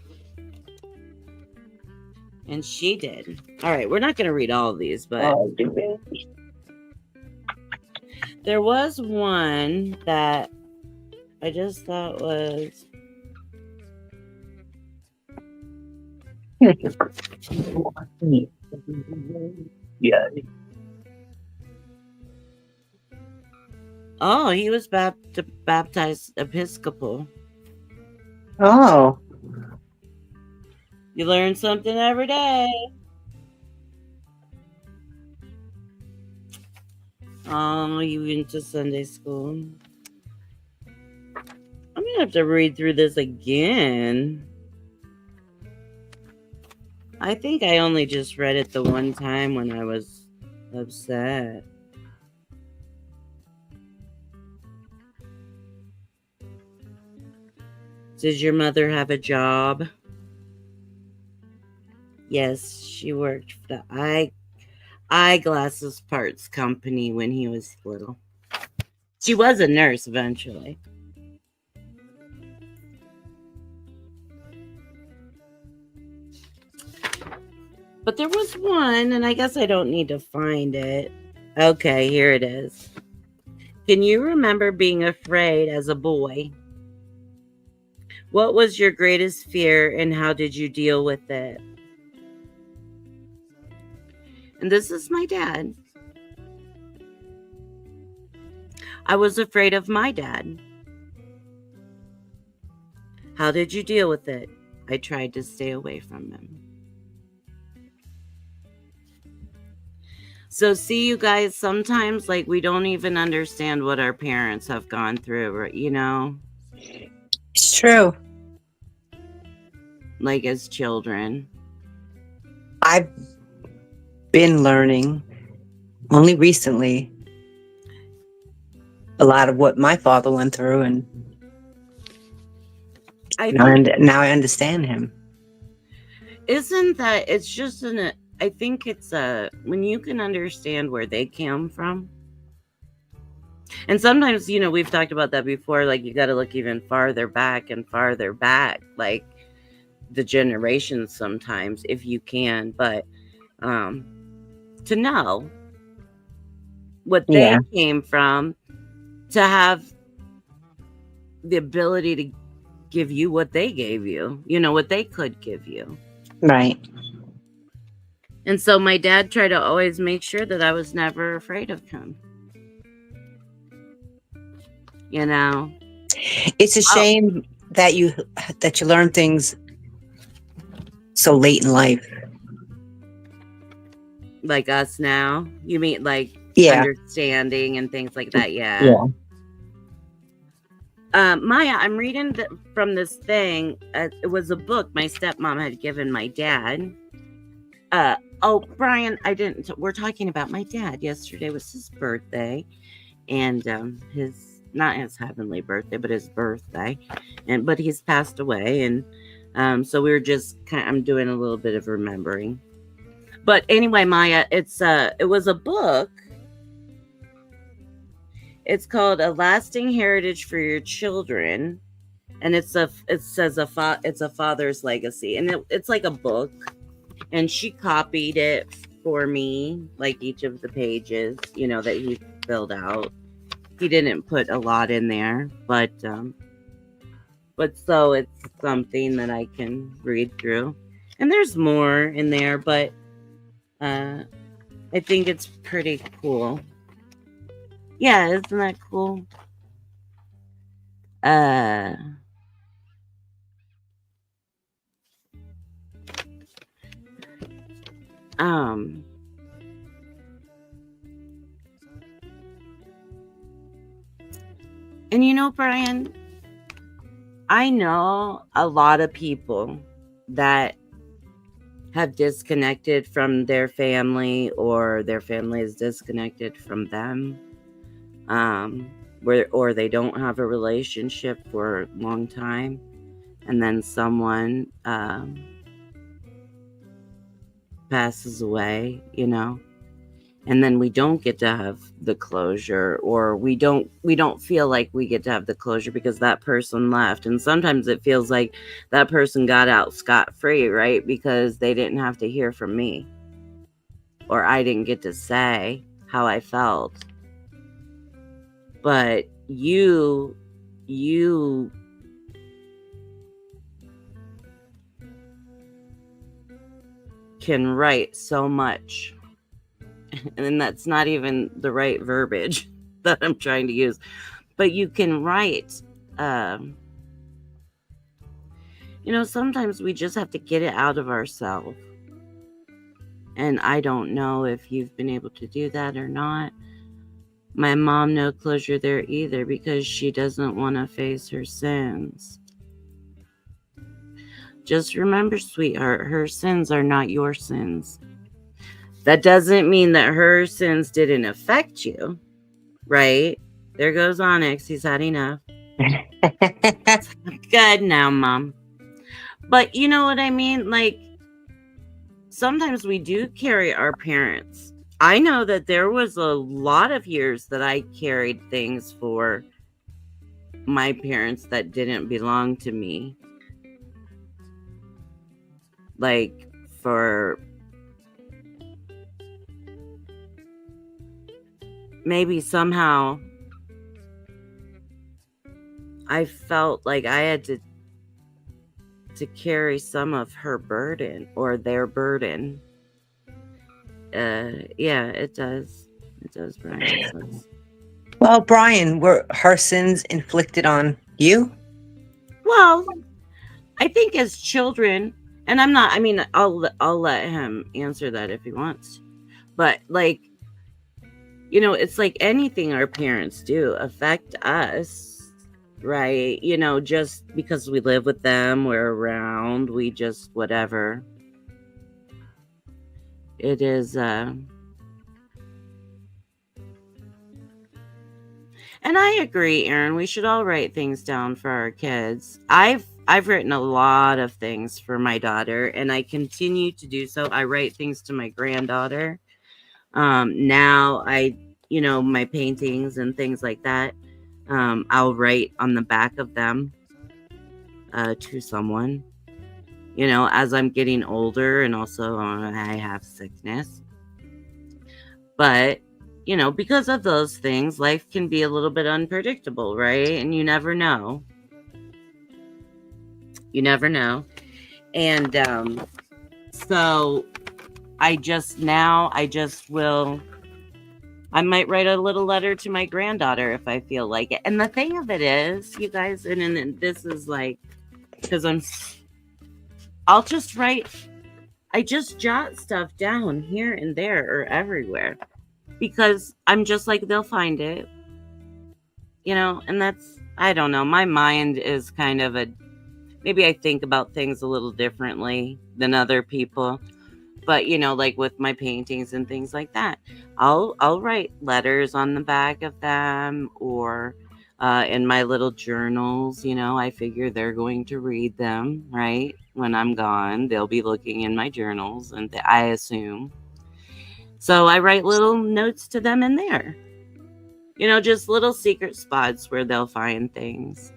And she did. All right, we're not going to read all of these, but there was one that I just thought was... Yeah. Oh, he was baptized Episcopal. Oh. You learn something every day. Oh, you went to Sunday school. I'm gonna have to read through this again. I think I only just read it the one time when I was upset. Did your mother have a job? Yes, she worked for the eyeglasses parts company when he was little. She was a nurse eventually. But there was one, and I guess I don't need to find it. Okay, here it is. Can you remember being afraid as a boy? What was your greatest fear and how did you deal with it? And this is my dad. I was afraid of my dad. How did you deal with it? I tried to stay away from him. So see, you guys, sometimes like we don't even understand what our parents have gone through, right? You know? It's true. Like as children. I've been learning only recently a lot of what my father went through, and now I understand him. Isn't that, it's just I think it's when you can understand where they came from. And sometimes, you know, we've talked about that before, like you got to look even farther back and farther back, like the generations sometimes, if you can, but to know what they came from, to have the ability to give you what they gave you, you know, what they could give you. Right. And so my dad tried to always make sure that I was never afraid of him. You know? It's a shame that you learn things so late in life. Like us now? You mean like understanding and things like that? Yeah. Maya, I'm reading from this thing. It was a book my stepmom had given my dad. Oh, Brian, we're talking about my dad. Yesterday was his birthday, and not his heavenly birthday, but his birthday, but he's passed away, and so we were just I'm doing a little bit of remembering. But anyway, Maya, it was a book. It's called A Lasting Heritage for Your Children, and it's a father's legacy, and it's like a book, and she copied it for me, like each of the pages, you know, that he filled out. He didn't put a lot in there, but so it's something that I can read through, and there's more in there, but I think it's pretty cool. Yeah, isn't that cool? And you know, Brian, I know a lot of people that have disconnected from their family, or their family is disconnected from them, or they don't have a relationship for a long time, and then someone passes away, you know, and then we don't get to have the closure, or we don't feel like we get to have the closure because that person left. And sometimes it feels like that person got out scot-free, right? Because they didn't have to hear from me, or I didn't get to say how I felt. But you can write so much, and that's not even the right verbiage that I'm trying to use, but you can write. You know, sometimes we just have to get it out of ourselves, and I don't know if you've been able to do that or not, My mom, no closure there either because she doesn't want to face her sins. Just remember, sweetheart, her sins are not your sins. That doesn't mean that her sins didn't affect you, right? There goes Onyx. He's had enough. Good now, Mom. But you know what I mean? Like, sometimes we do carry our parents. I know that there was a lot of years that I carried things for my parents that didn't belong to me. Like, for maybe somehow I felt like I had to carry some of her burden or their burden. Yeah, it does. It does, Brian. It does. Well, Brian, were her sins inflicted on you? Well, I think as children, and I'm not. I mean, I'll let him answer that if he wants. But like, it's like anything our parents do affect us, right? Just because we live with them, we're around, we just whatever. It is. And I agree, Aaron. We should all write things down for our kids. I've written a lot of things for my daughter, and I continue to do so. I write things to my granddaughter. Now my paintings and things like that. I'll write on the back of them to someone. As I'm getting older, and also I have sickness. But because of those things, life can be a little bit unpredictable, right? And you never know. You never know. And so I just will. I might write a little letter to my granddaughter if I feel like it. And the thing of it is, you guys, and this is like, because I'll just write, I just jot stuff down here and there or everywhere because I'm just like, they'll find it, and that's, I don't know. My mind is kind of maybe I think about things a little differently than other people. But like with my paintings and things like that, I'll write letters on the back of them, or in my little journals. I figure they're going to read them, right? When I'm gone, they'll be looking in my journals, and I assume. So I write little notes to them in there. Just little secret spots where they'll find things.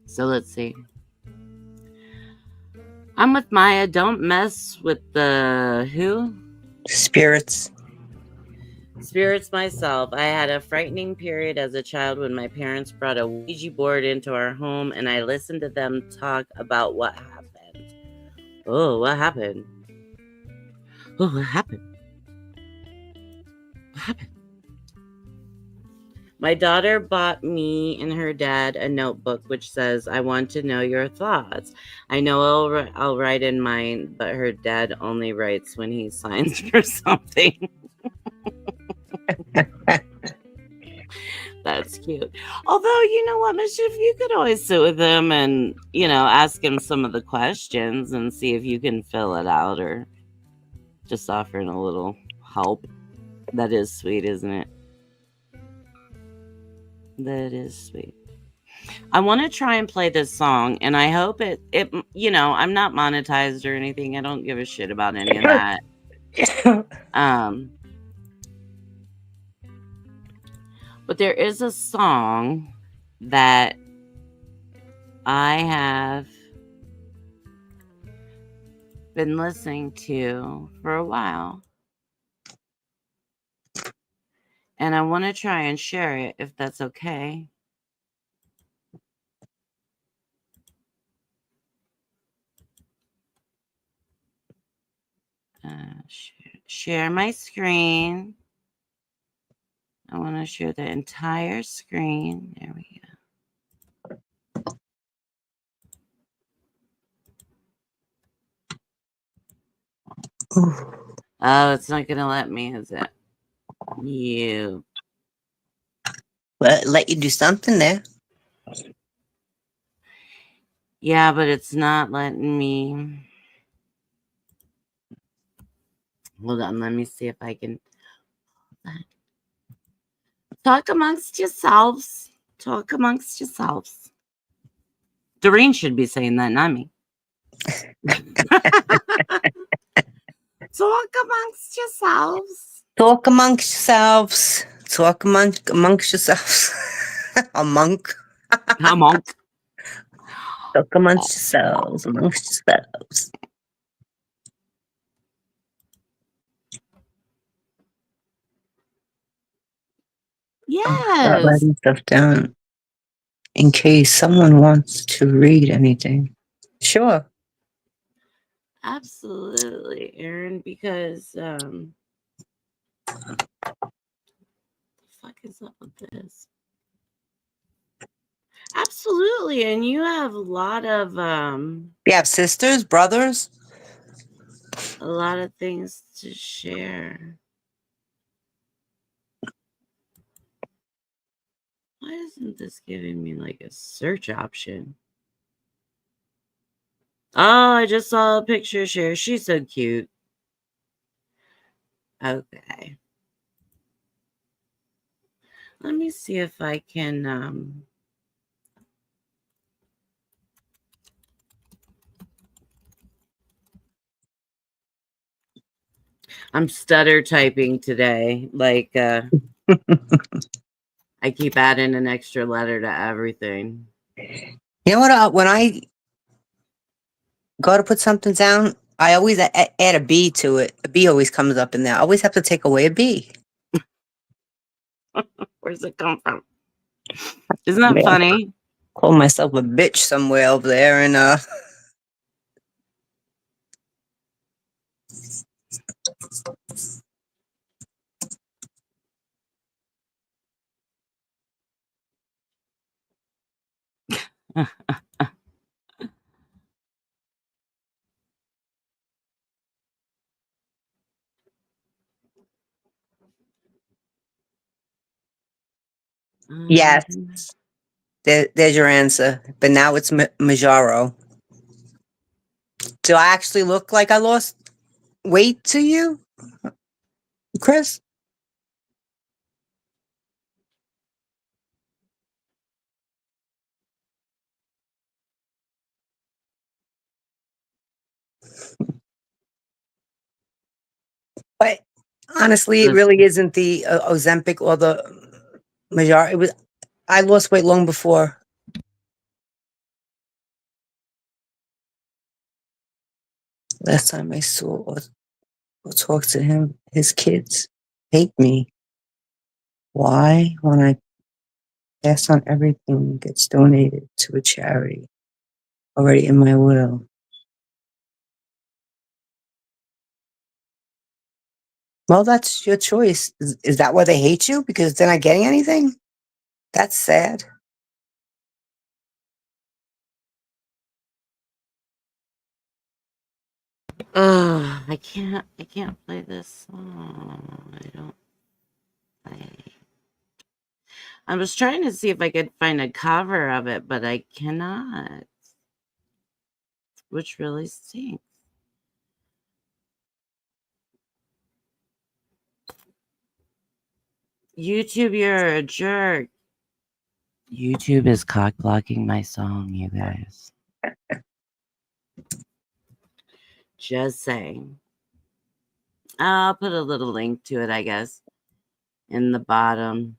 So let's see. I'm with Maya. Don't mess with the who? Spirits. Spirits myself. I had a frightening period as a child when my parents brought a Ouija board into our home and I listened to them talk about what happened. Oh, what happened? Oh, what happened? What happened? My daughter bought me and her dad a notebook which says, I want to know your thoughts. I know I'll write in mine, but her dad only writes when he signs for something. That's cute. Although, you know what, Mischief, you could always sit with him and, ask him some of the questions and see if you can fill it out or just offering a little help. That is sweet, isn't it? That is sweet. I want to try and play this song, and I hope it, I'm not monetized or anything. I don't give a shit about any of that. But there is a song that I have been listening to for a while. And I want to try and share it if that's okay. Share my screen. I want to share the entire screen. There we go. Oh, it's not going to let me, is it? You. Well, let you do something there. Yeah, but it's not letting me. Hold on, let me see if I can. Talk amongst yourselves. Talk amongst yourselves. Doreen should be saying that, not me. Talk amongst yourselves. Talk amongst yourselves. Talk amongst yourselves. A monk. A monk. Talk amongst yourselves. Amongst yourselves. Start Yes. writing stuff down in case someone wants to read anything. Sure. Absolutely, Aaron, because the fuck is up with this? Absolutely, and you have a lot of You have sisters, brothers? things to share. Why isn't this giving me like a search option? Oh, I just saw a picture share. She's so cute. Okay. Let me see if I can I'm stutter typing today. Like I keep adding an extra letter to everything. You know what? When I go to put something down, I always add a B to it. A B always comes up in there. I always have to take away a B. Where's it come from? Isn't that funny? Call myself a bitch somewhere over there and yes. There's your answer. But now it's Majaro. Do I actually look like I lost weight to you, Chris? But honestly, it really isn't the Ozempic or the Majaro. It was. I lost weight long before. Last time I saw or talked to him, his kids hate me. Why? When I pass on everything gets donated to a charity already in my will. Well, that's your choice. Is that why they hate you? Because they're not getting anything? That's sad. I can't play this song. I don't play. I was trying to see if I could find a cover of it, but I cannot. Which really stinks. YouTube, you're a jerk. YouTube is cock blocking my song, you guys. Just saying. I'll put a little link to it, I guess, in the bottom.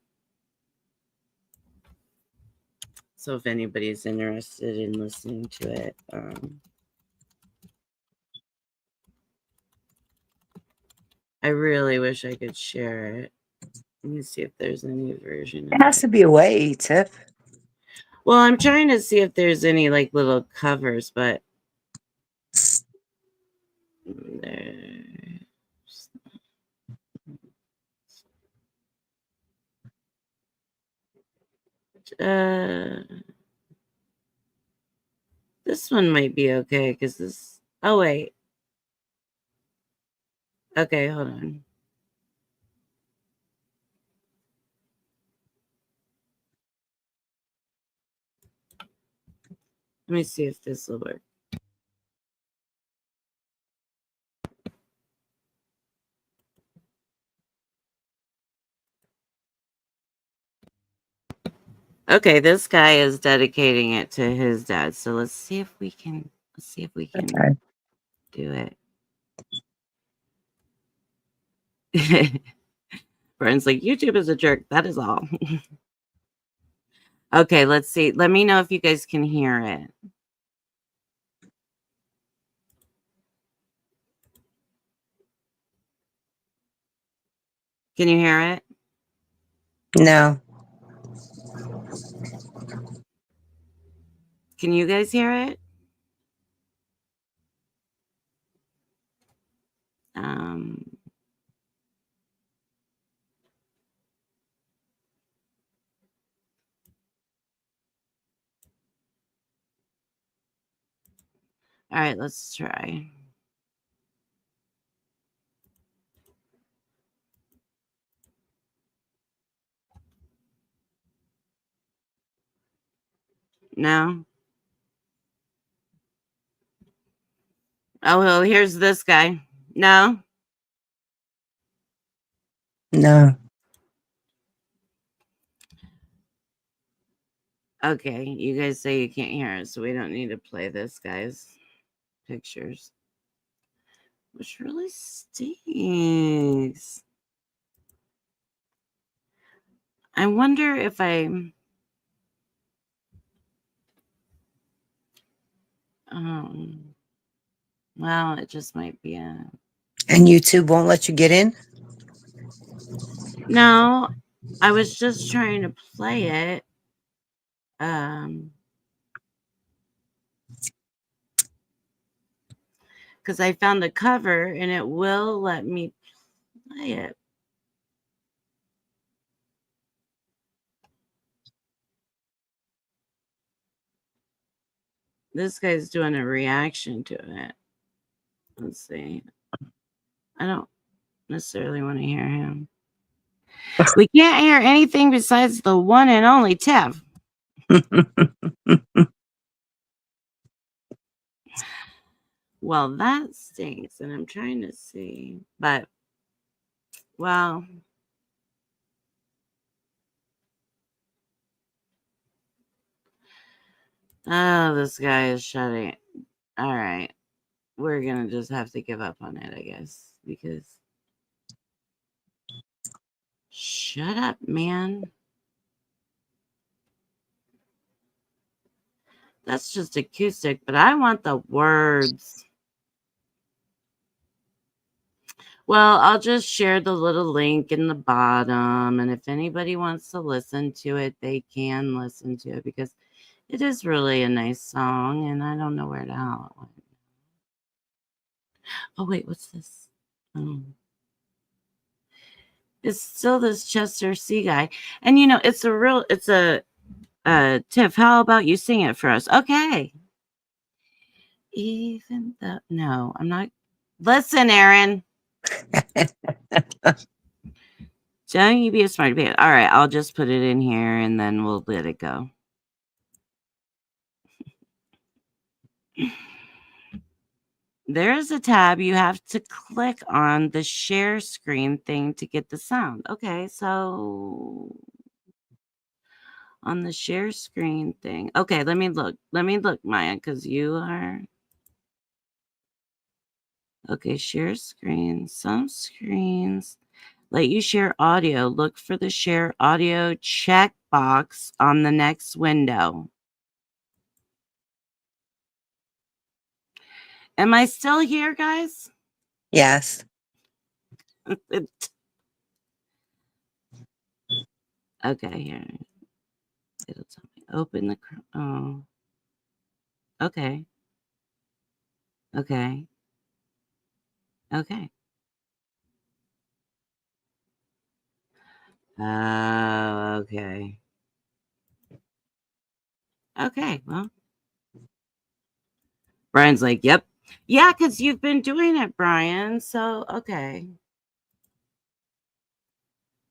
So if anybody's interested in listening to it, I really wish I could share it. Let me see if there's any version. There has to be a way, Tiff. Well, I'm trying to see if there's any like little covers, but there's this one might be okay because this. Oh wait. Okay, hold on. Let me see if this will work. Okay, this guy is dedicating it to his dad. So let's see if we can do it. Brian's like, YouTube is a jerk. That is all. Okay, let's see. Let me know if you guys can hear it. Can you hear it? No. Can you guys hear it? All right, let's try. No? Oh, well, here's this guy. No? No. Okay, you guys say you can't hear it, so we don't need to play this guy's pictures. Which really stinks. I wonder if well, it just might be a... And YouTube won't let you get in? No, I was just trying to play it. Because I found the cover and it will let me play it. This guy's doing a reaction to it. Let's see. I don't necessarily want to hear him. We can't hear anything besides the one and only Tiff. Well, that stinks, and I'm trying to see. But, well, oh, this guy is shutting it. All right. We're going to just have to give up on it, I guess, because... Shut up, man. That's just acoustic, but I want the words. Well, I'll just share the little link in the bottom, and if anybody wants to listen to it, they can listen to it because it is really a nice song, and I don't know where the hell it went. Oh, wait, what's this? Oh. It's still this Chester C guy. And, it's a Tiff, how about you sing it for us? Okay. Even though, no, I'm not. Listen, Aaron. Don't you be a smart baby. All right, I'll just put it in here and then we'll let it go. There is a tab you have to click on the share screen thing to get the sound. Okay, so on the share screen thing. Okay, let me look. Let me look, Maya, because you are... Okay, share screen. Some screens let you share audio. Look for the share audio checkbox on the next window. Am I still here, guys? Yes. Okay, here. It'll tell me. Open the... Oh. Okay. Okay. Okay. Okay. Okay, well. Brian's like, yep. Yeah, because you've been doing it, Brian. So, okay.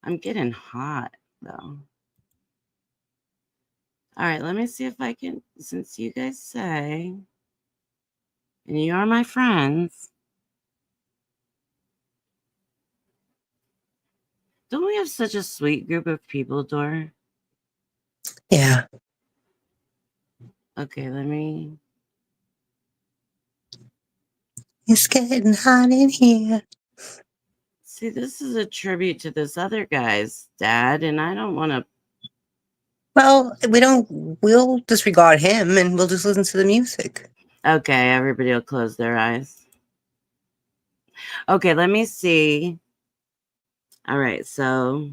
I'm getting hot, though. All right, let me see if I can, since you guys say, and you are my friends, don't we have such a sweet group of people, Dor? Yeah. Okay, let me. It's getting hot in here. See, this is a tribute to this other guy's dad, and I don't want to. Well, we'll disregard him and we'll just listen to the music. Okay, everybody will close their eyes. Okay, let me see. All right, so.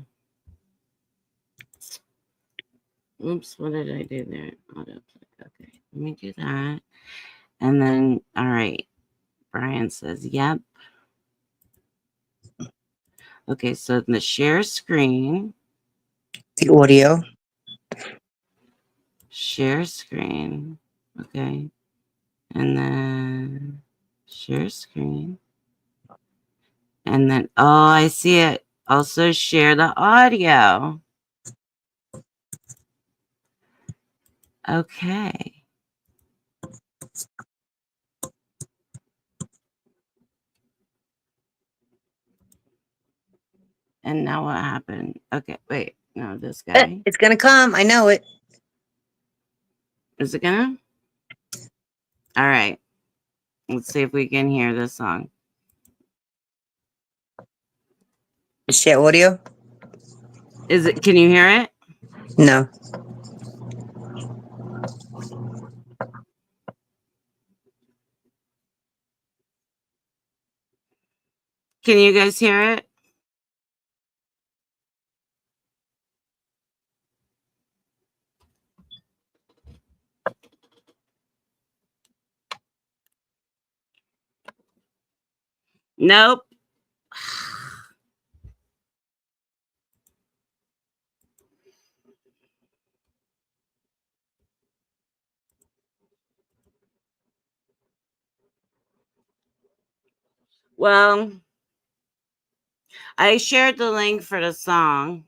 Oops, what did I do there? Okay, let me do that. And then, all right, Brian says, yep. Okay, so the share screen. The audio. Share screen. Okay. And then share screen. And then, oh, I see it. Also share the audio. Okay. And now what happened? Okay, wait. No, this guy. It's going to come. I know it. Is it gonna? All right. Let's see if we can hear this song. Share audio? Is it? Can you hear it? No. Can you guys hear it? Nope. Well, I shared the link for the song.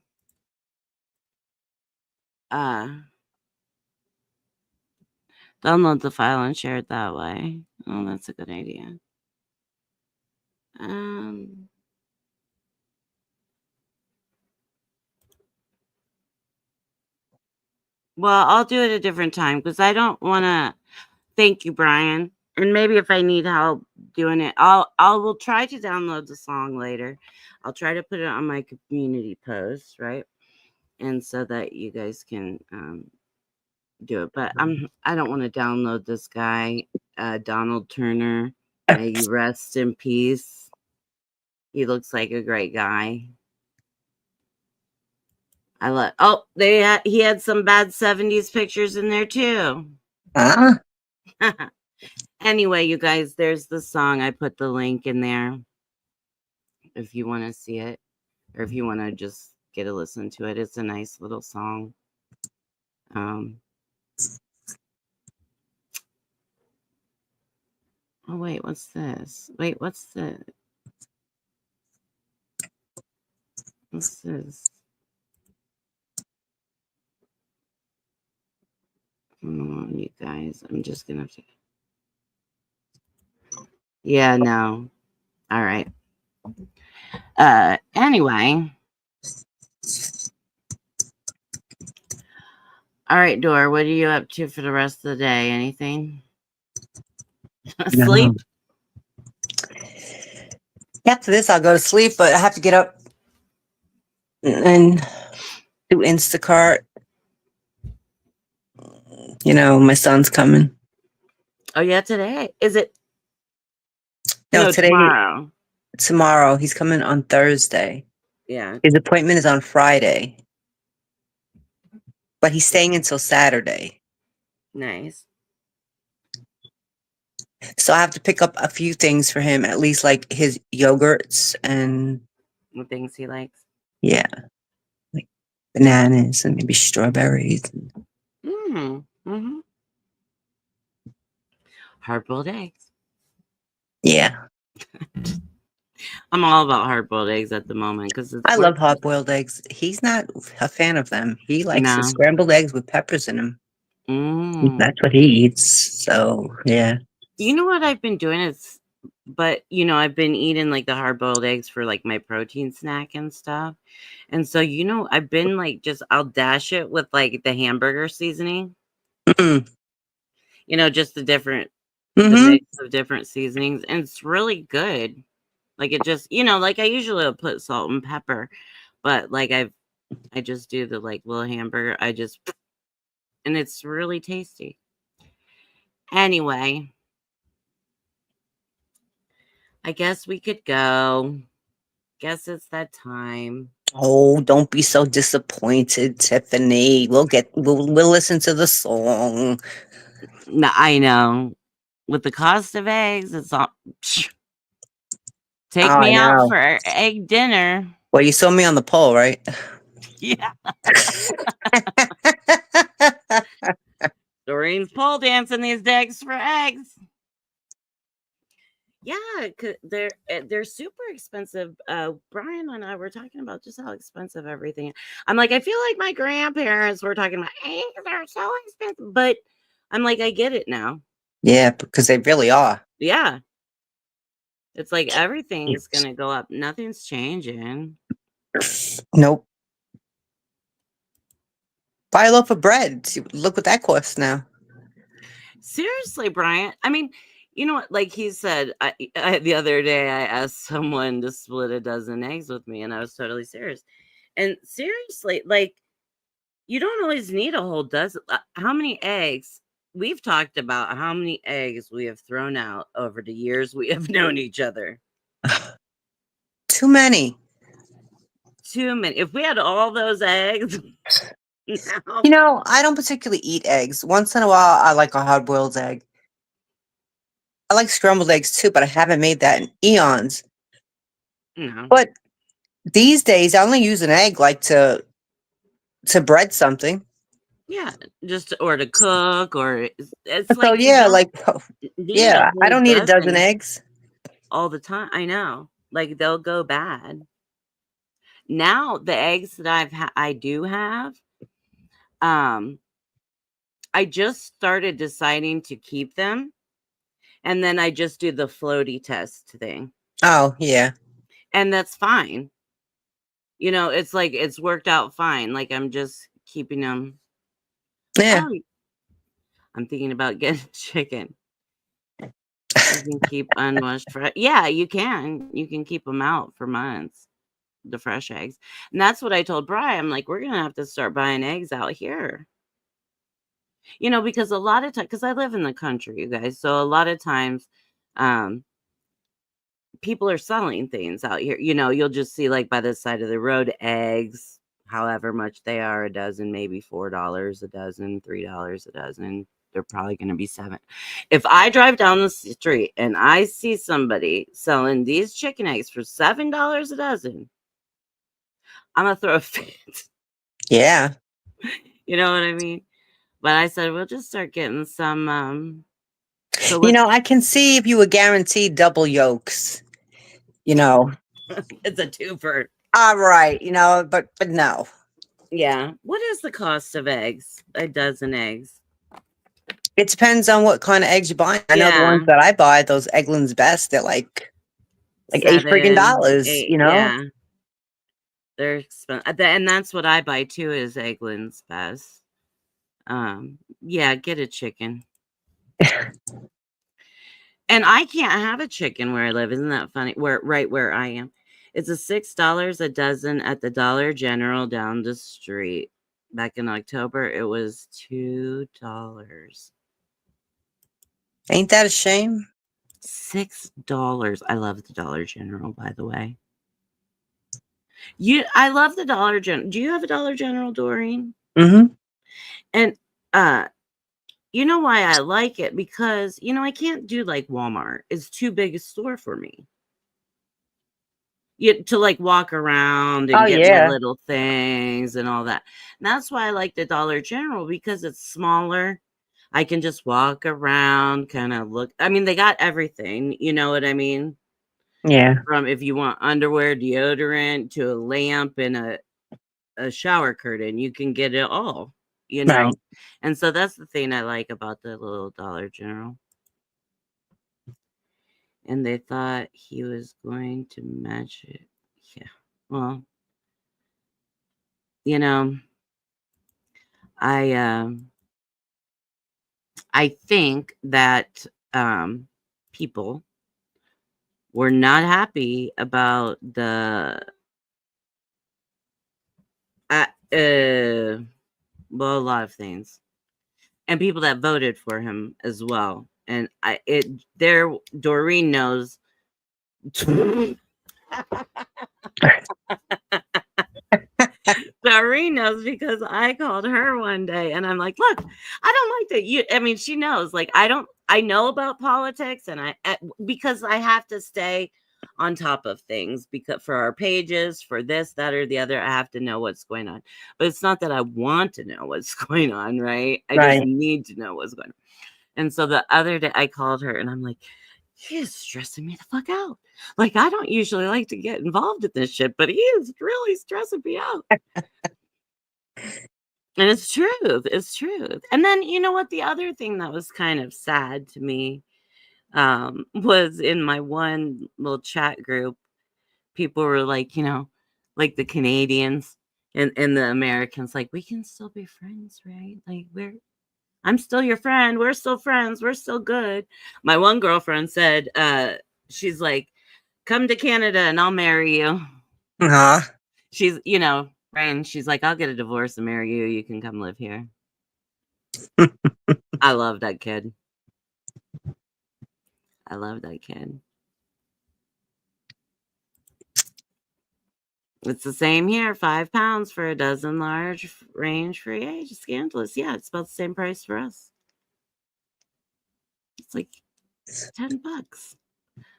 Download the file and share it that way. Oh, that's a good idea. Well, I'll do it a different time because I don't want to. Thank you, Brian. And maybe if I need help doing it, I will try to download the song later. I'll try to put it on my community post, right? And so that you guys can do it. But I don't want to download this guy, Donald Turner. May you rest in peace. He looks like a great guy. He had some bad 70s pictures in there too. Anyway, you guys, there's the song. I put the link in there if you want to see it, or if you want to just get a listen to it. It's a nice little song. Oh wait, what's this? Wait, what's this? What's this? Come on, you guys. I'm just gonna have to. Yeah, no. All right. Anyway. All right, Dora, what are you up to for the rest of the day? Anything? Sleep? After this, I'll go to sleep, but I have to get up and do Instacart. You know, my son's coming. Oh, yeah, today. Is it? No, today. Tomorrow. Tomorrow. He's coming on Thursday. Yeah. His appointment is on Friday. But he's staying until Saturday. Nice. So I have to pick up a few things for him, at least like his yogurts and the things he likes. Yeah. Like bananas and maybe strawberries. Mm-hmm. Hard-boiled eggs. Yeah. I'm all about hard-boiled eggs at the moment because I love hard-boiled eggs. He's not a fan of them. He likes the scrambled eggs with peppers in them. Mm. That's what he eats. So yeah. You know what I've been doing is, but I've been eating like the hard boiled eggs for like my protein snack and stuff. And so, I've been like I'll dash it with like the hamburger seasoning, Mm. just the Mm-hmm. mix of different seasonings. And it's really good. Like it just, like I usually will put salt and pepper, but like I just do the like little hamburger. And it's really tasty. Anyway, I guess we could go. Guess it's that time. Oh, don't be so disappointed, Tiffany. We'll listen to the song. No, I know. With the cost of eggs, it's all. Oh, Take I me out know. for egg dinner. Well, you saw me on the pole, right? Yeah. Doreen's pole dancing these days for eggs. Yeah, they're super expensive. Brian and I were talking about just how expensive everything. I'm like, I feel like my grandparents were talking about eggs are so expensive, but I'm like, I get it now. Yeah, because they really are. Yeah, it's like everything's gonna go up. Nothing's changing. Nope. Buy a loaf of bread. Look what that costs now. Seriously, Brian. I mean, you know what? Like he said, the other day, I asked someone to split a dozen eggs with me, and I was totally serious. And seriously, like, you don't always need a whole dozen. How many eggs? We've talked about how many eggs we have thrown out over the years we have known each other. Too many. Too many. If we had all those eggs now. I don't particularly eat eggs. Once in a while, I like a hard boiled egg. I like scrambled eggs too, but I haven't made that in eons. No. But these days, I only use an egg like to bread something. Yeah, or to cook, or it's So like you yeah, don't like need a yeah, I whole don't need a dozen dozen eggs. all the time. I know. Like they'll go bad. Now the eggs that I do have, um, I just started deciding to keep them, and then I just do the floaty test thing. Oh yeah, And that's fine. It's like it's worked out fine. Like I'm just keeping them. yeah. Oh, I'm thinking about getting chicken. You can keep unwashed fresh. Yeah, you can. You can keep them out for months. The fresh eggs. And that's what I told Bri. I'm like, we're gonna have to start buying eggs out here. Because a lot of times, because I live in the country, you guys, so a lot of times, um, people are selling things out here. You'll just see like by the side of the road eggs, however much they are a dozen, maybe $4 a dozen, $3 a dozen. They're probably going to be seven. If I drive down the street and I see somebody selling these chicken eggs for $7 a dozen, I'm gonna throw a fit. Yeah. You know what I mean? But I said we'll just start getting some. So what's I can see if you were guaranteed double yolks. it's a twofer. All right, but no. Yeah. What is the cost of eggs? A dozen eggs. It depends on what kind of eggs you buy. I know the ones Yeah. that I buy, those Eggland's Best, they're like $8 friggin' Seven, dollars, eight. Yeah. They're expensive. And that's what I buy too is Eggland's Best. Yeah, get a chicken. And I can't have a chicken where I live. Isn't that funny? Right where I am. It's a $6 a dozen at the Dollar General down the street. Back in October, it was $2. Ain't that a shame? $6. I love the Dollar General, by the way. I love the Dollar General. Do you have a Dollar General, Doreen? Mm-hmm. And you know why I like it? Because I can't do like Walmart. It's too big a store for me. To like walk around Oh and get my yeah. little things and all that. And that's why I like the Dollar General because it's smaller. I can just walk around, kind of look. I mean, they got everything. You know what I mean? Yeah. From if you want underwear, deodorant, to a lamp and a shower curtain, you can get it all. you know? Right. And so that's the thing I like about the little Dollar General. And they thought he was going to match it. Yeah. Well, you know, I I think that people were not happy about the uh, uh well, a lot of things, and people that voted for him as well. And Doreen knows. Doreen knows because I called her one day and I'm like, look, I don't like that. I mean, she knows, like, I know about politics and because I have to stay on top of things because for our pages, for this, that, or the other, I have to know what's going on. But it's not that I want to know what's going on, right? I just need to know what's going on. And so the other day I called her and I'm like, he is stressing me the fuck out. Like, I don't usually like to get involved in this shit, but he is really stressing me out. And it's truth. It's truth. And then, you know what? The other thing that was kind of sad to me was in my one little chat group, people were like, like the Canadians and the Americans, like, we can still be friends, right? Like, I'm still your friend. We're still friends. We're still good. My one girlfriend said, she's like, come to Canada and I'll marry you. Uh-huh. She's, Rain, she's like, I'll get a divorce and marry you. You can come live here. I love that kid. I love that kid. It's the same here. £5 for a dozen large range free age. Scandalous. Yeah, it's about the same price for us. It's like $10.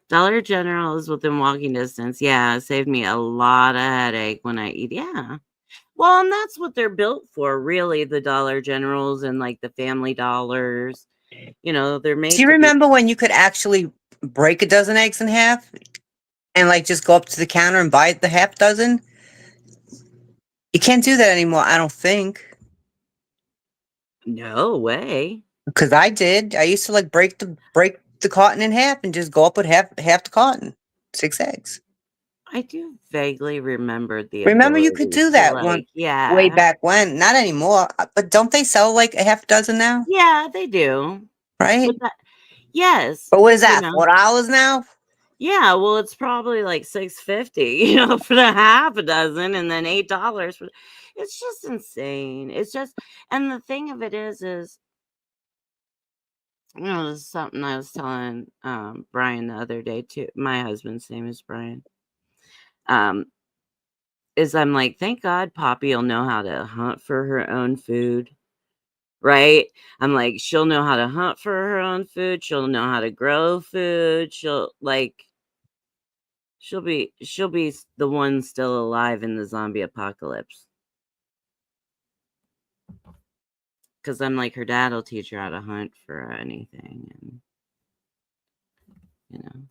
Dollar General is within walking distance. Yeah, it saved me a lot of headache when I eat. Yeah. Well, and that's what they're built for, really, the Dollar Generals and like the Family Dollars. They're made Do you to be. remember when you could actually break a dozen eggs in half and like just go up to the counter and buy the half dozen? You can't do that anymore, I don't think. No way. Because I did. I used to like break the carton in half and just go up with half the carton. 6 eggs. I do vaguely remember the Remember you could ability do to that one way yeah. back when. Not anymore. But don't they sell like a half dozen now? Yeah, they do. Right? But yes, But what is that? $4 now? Yeah, well, it's probably like $6.50, for the half a dozen, and then $8 for. It's just insane. It's just, and the thing of it is, this is something I was telling Brian the other day too. My husband's name is Brian. Is I'm like, thank God Poppy will know how to hunt for her own food. Right? I'm like, she'll know how to hunt for her own food. She'll know how to grow food. She'll be the one still alive in the zombie apocalypse. Because I'm like, her dad will teach her how to hunt for anything, and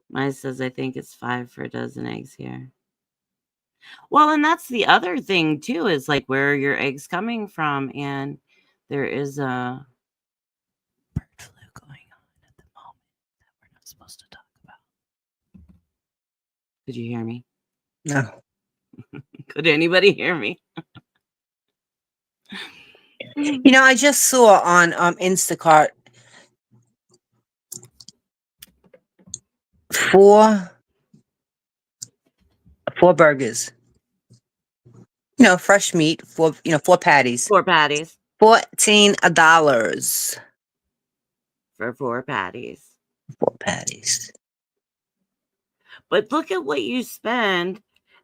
Maya says I think it's 5 for a dozen eggs here. Well, and that's the other thing too, is like, where are your eggs coming from? And there is a bird flu going on at the moment that we're not supposed to talk about. Could you hear me? No. Could anybody hear me? I just saw on Instacart 4 burgers. Fresh meat, 4 patties. 4 patties. $14 For 4 patties. 4 patties. But look at what you spend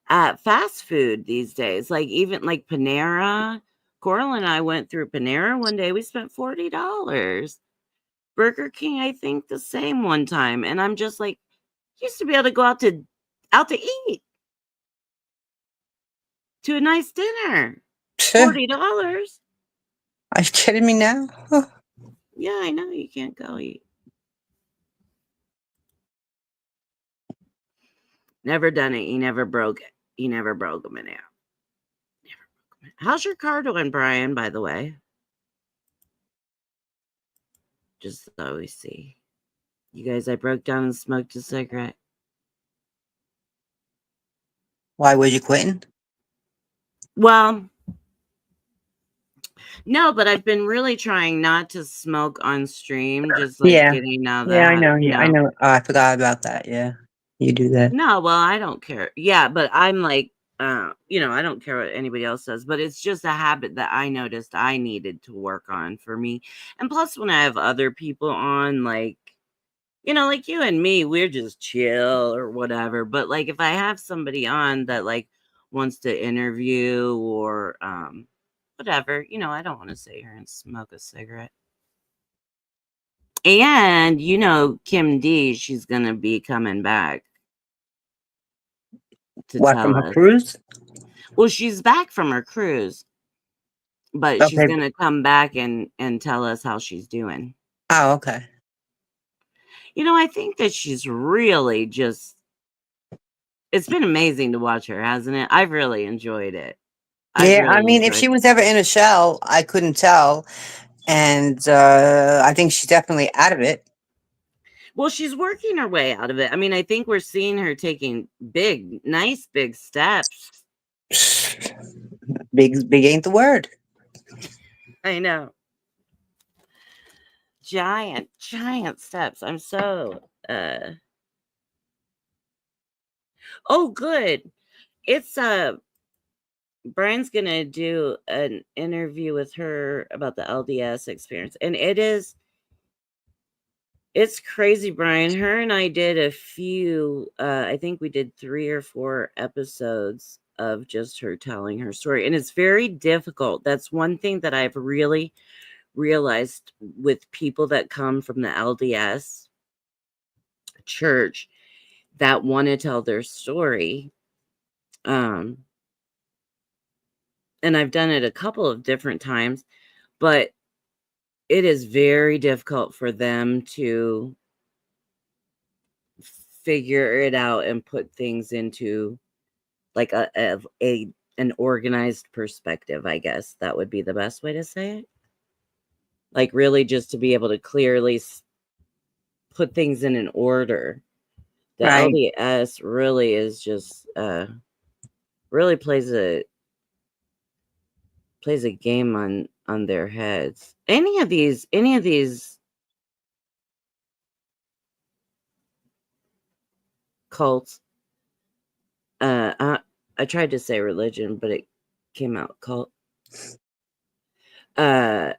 at fast food these days. Like, even like Panera. Coral and I went through Panera one day. We spent $40. Burger King, I think the same one time. And I'm just like, used to be able to go out to eat to a nice dinner. $40. Are you kidding me now? Huh. Yeah, I know you can't go eat. Never done it. He never broke it. He never broke them in half. How's your car doing, Brian, by the way? Just so we see. You guys, I broke down and smoked a cigarette. Why was you quitting? Well, no, but I've been really trying not to smoke on stream, just like Yeah. getting out of the Yeah, I know. you Yeah, I know. know. Oh, I forgot about that. Yeah. You do that. No, well, I don't care. Yeah, but I'm like, I don't care what anybody else says, but it's just a habit that I noticed I needed to work on for me. And plus, when I have other people on, like, like you and me, we're just chill or whatever. But like, if I have somebody on that like wants to interview or whatever, I don't want to sit here and smoke a cigarette. And Kim D, she's gonna be coming back to What, from tell her us. cruise? Well, she's back from her cruise, but she's Okay. gonna come back and tell us how she's doing. Oh, okay. I think that she's really just. It's been amazing to watch her, hasn't it? I've really enjoyed it. I've Yeah, I really mean, if enjoyed. she was ever in a shell, I couldn't tell. And I think she's definitely out of it. Well, she's working her way out of it. I mean, I think we're seeing her taking nice big steps. Big ain't the word. I know. Giant steps. I'm so oh good. It's Brian's gonna do an interview with her about the LDS experience. And it's crazy, Brian. Her and I did a few, I think we did 3 or 4 episodes of just her telling her story. And it's very difficult. That's one thing that I've really realized with people that come from the LDS church that want to tell their story. And I've done it a couple of different times, but it is very difficult for them to figure it out and put things into like an organized perspective. I guess that would be the best way to say it. Like really just to be able to clearly put things in an order. The Right. LDS really is just really plays a game on their heads. Any of these cults, I tried to say religion, but it came out cult. Uh,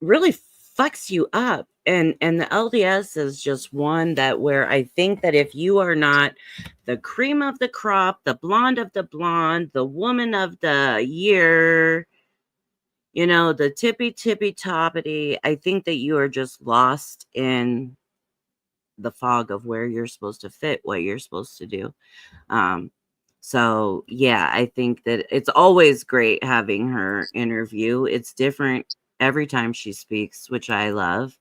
really fucks you up, and the LDS is just one that where I think that if you are not the cream of the crop, the blonde of the blonde, the woman of the year, the tippy toppity, I think that you are just lost in the fog of where you're supposed to fit, what you're supposed to do. So yeah, I think that it's always great having her interview. It's different every time she speaks, which I love,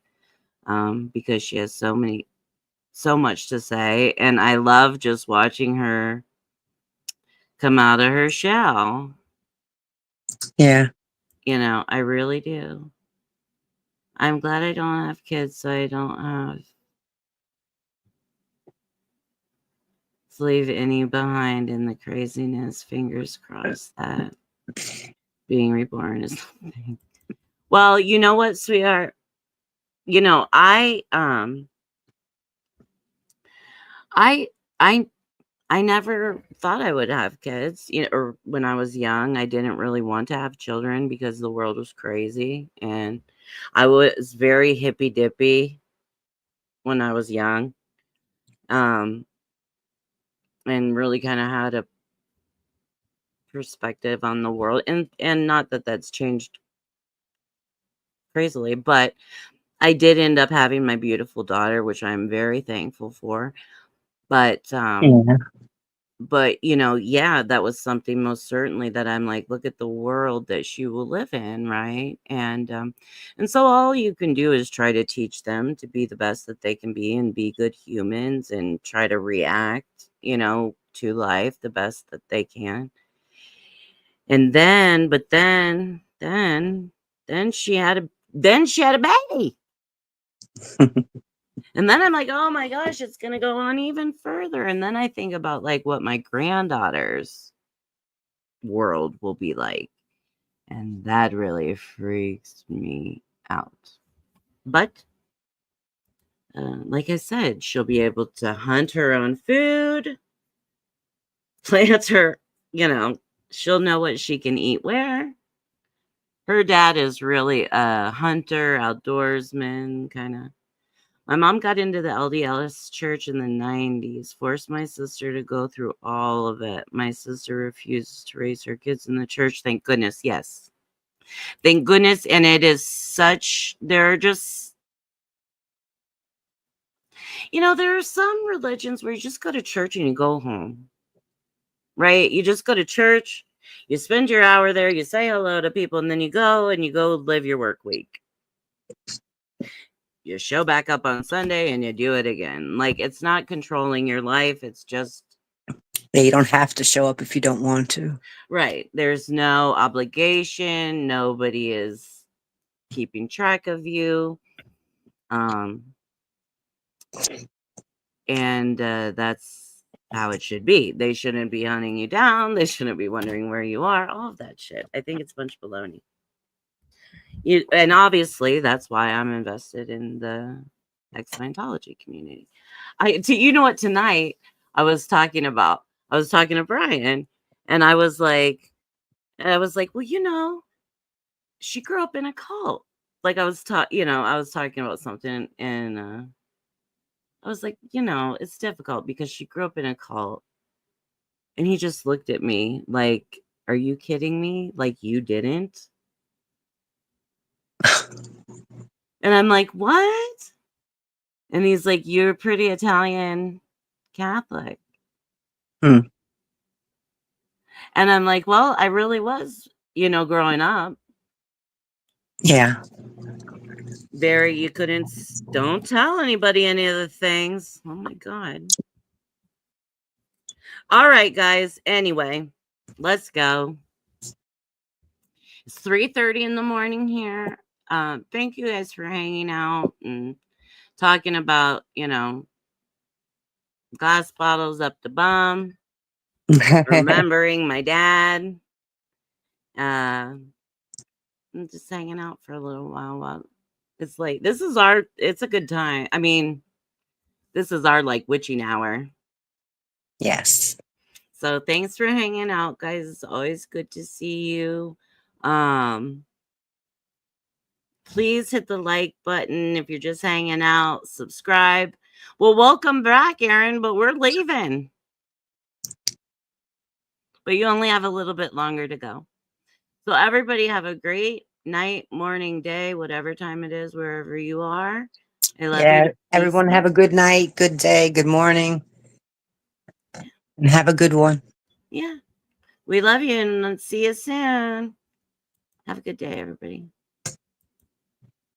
because she has so much to say, and I love just watching her come out of her shell. Yeah. I really do. I'm glad I don't have kids, so I don't have to leave any behind in the craziness. Fingers crossed that being reborn is something. Well, you know what, sweetheart? I I I never thought I would have kids, or when I was young, I didn't really want to have children because the world was crazy and I was very hippy dippy when I was young. Um and really kind of had a perspective on the world, and not that that's changed crazily, but I did end up having my beautiful daughter, which I'm very thankful for. But Yeah. yeah, that was something most certainly that I'm like, look at the world that she will live in, right? And so all you can do is try to teach them to be the best that they can be and be good humans and try to react, to life the best that they can. And then she had a baby. And then I'm like, oh my gosh, it's gonna go on even further. And then I think about like what my granddaughter's world will be like. And that really freaks me out. But like I said, she'll be able to hunt her own food, plant her, she'll know what she can eat where. Her dad is really a hunter, outdoorsman kind of. My mom got into the LDS church in the 90s, forced my sister to go through all of it. My sister refuses to raise her kids in the church. Thank goodness. Yes. Thank goodness. And it is there are just, there are some religions where you just go to church and you go home, right? You just go to church, you spend your hour there, you say hello to people, and then you go live your work week. You show back up on Sunday and you do it again. Like, it's not controlling your life. It's just. Yeah, you don't have to show up if you don't want to. Right. There's no obligation. Nobody is keeping track of you. And that's how it should be. They shouldn't be hunting you down. They shouldn't be wondering where you are. All of that shit. I think it's a bunch of baloney. And obviously, that's why I'm invested in the ex-Scientology community. You know what? Tonight I was talking to Brian, and I was like, well, she grew up in a cult. Like I was talking about something, and I was like, it's difficult because she grew up in a cult. And he just looked at me like, are you kidding me? Like, you didn't? And I'm like, what? And he's like, you're pretty Italian Catholic. Hmm. And I'm like, well, I really was, growing up. Yeah. You don't tell anybody any of the things. Oh my God. All right, guys. Anyway, let's go. It's 3:30 in the morning here. Thank you guys for hanging out and talking about, glass bottles up the bum, remembering my dad. I'm just hanging out for a little while. It's late. It's a good time. I mean, this is our like witching hour. Yes. So thanks for hanging out, guys. It's always good to see you. Please hit the like button if you're just hanging out. Subscribe. Well, welcome back, Aaron, but we're leaving. But you only have a little bit longer to go. So everybody have a great night, morning, day, whatever time it is, wherever you are. I love you. Everyone have a good night, good day, good morning. And have a good one. Yeah. We love you and see you soon. Have a good day, everybody.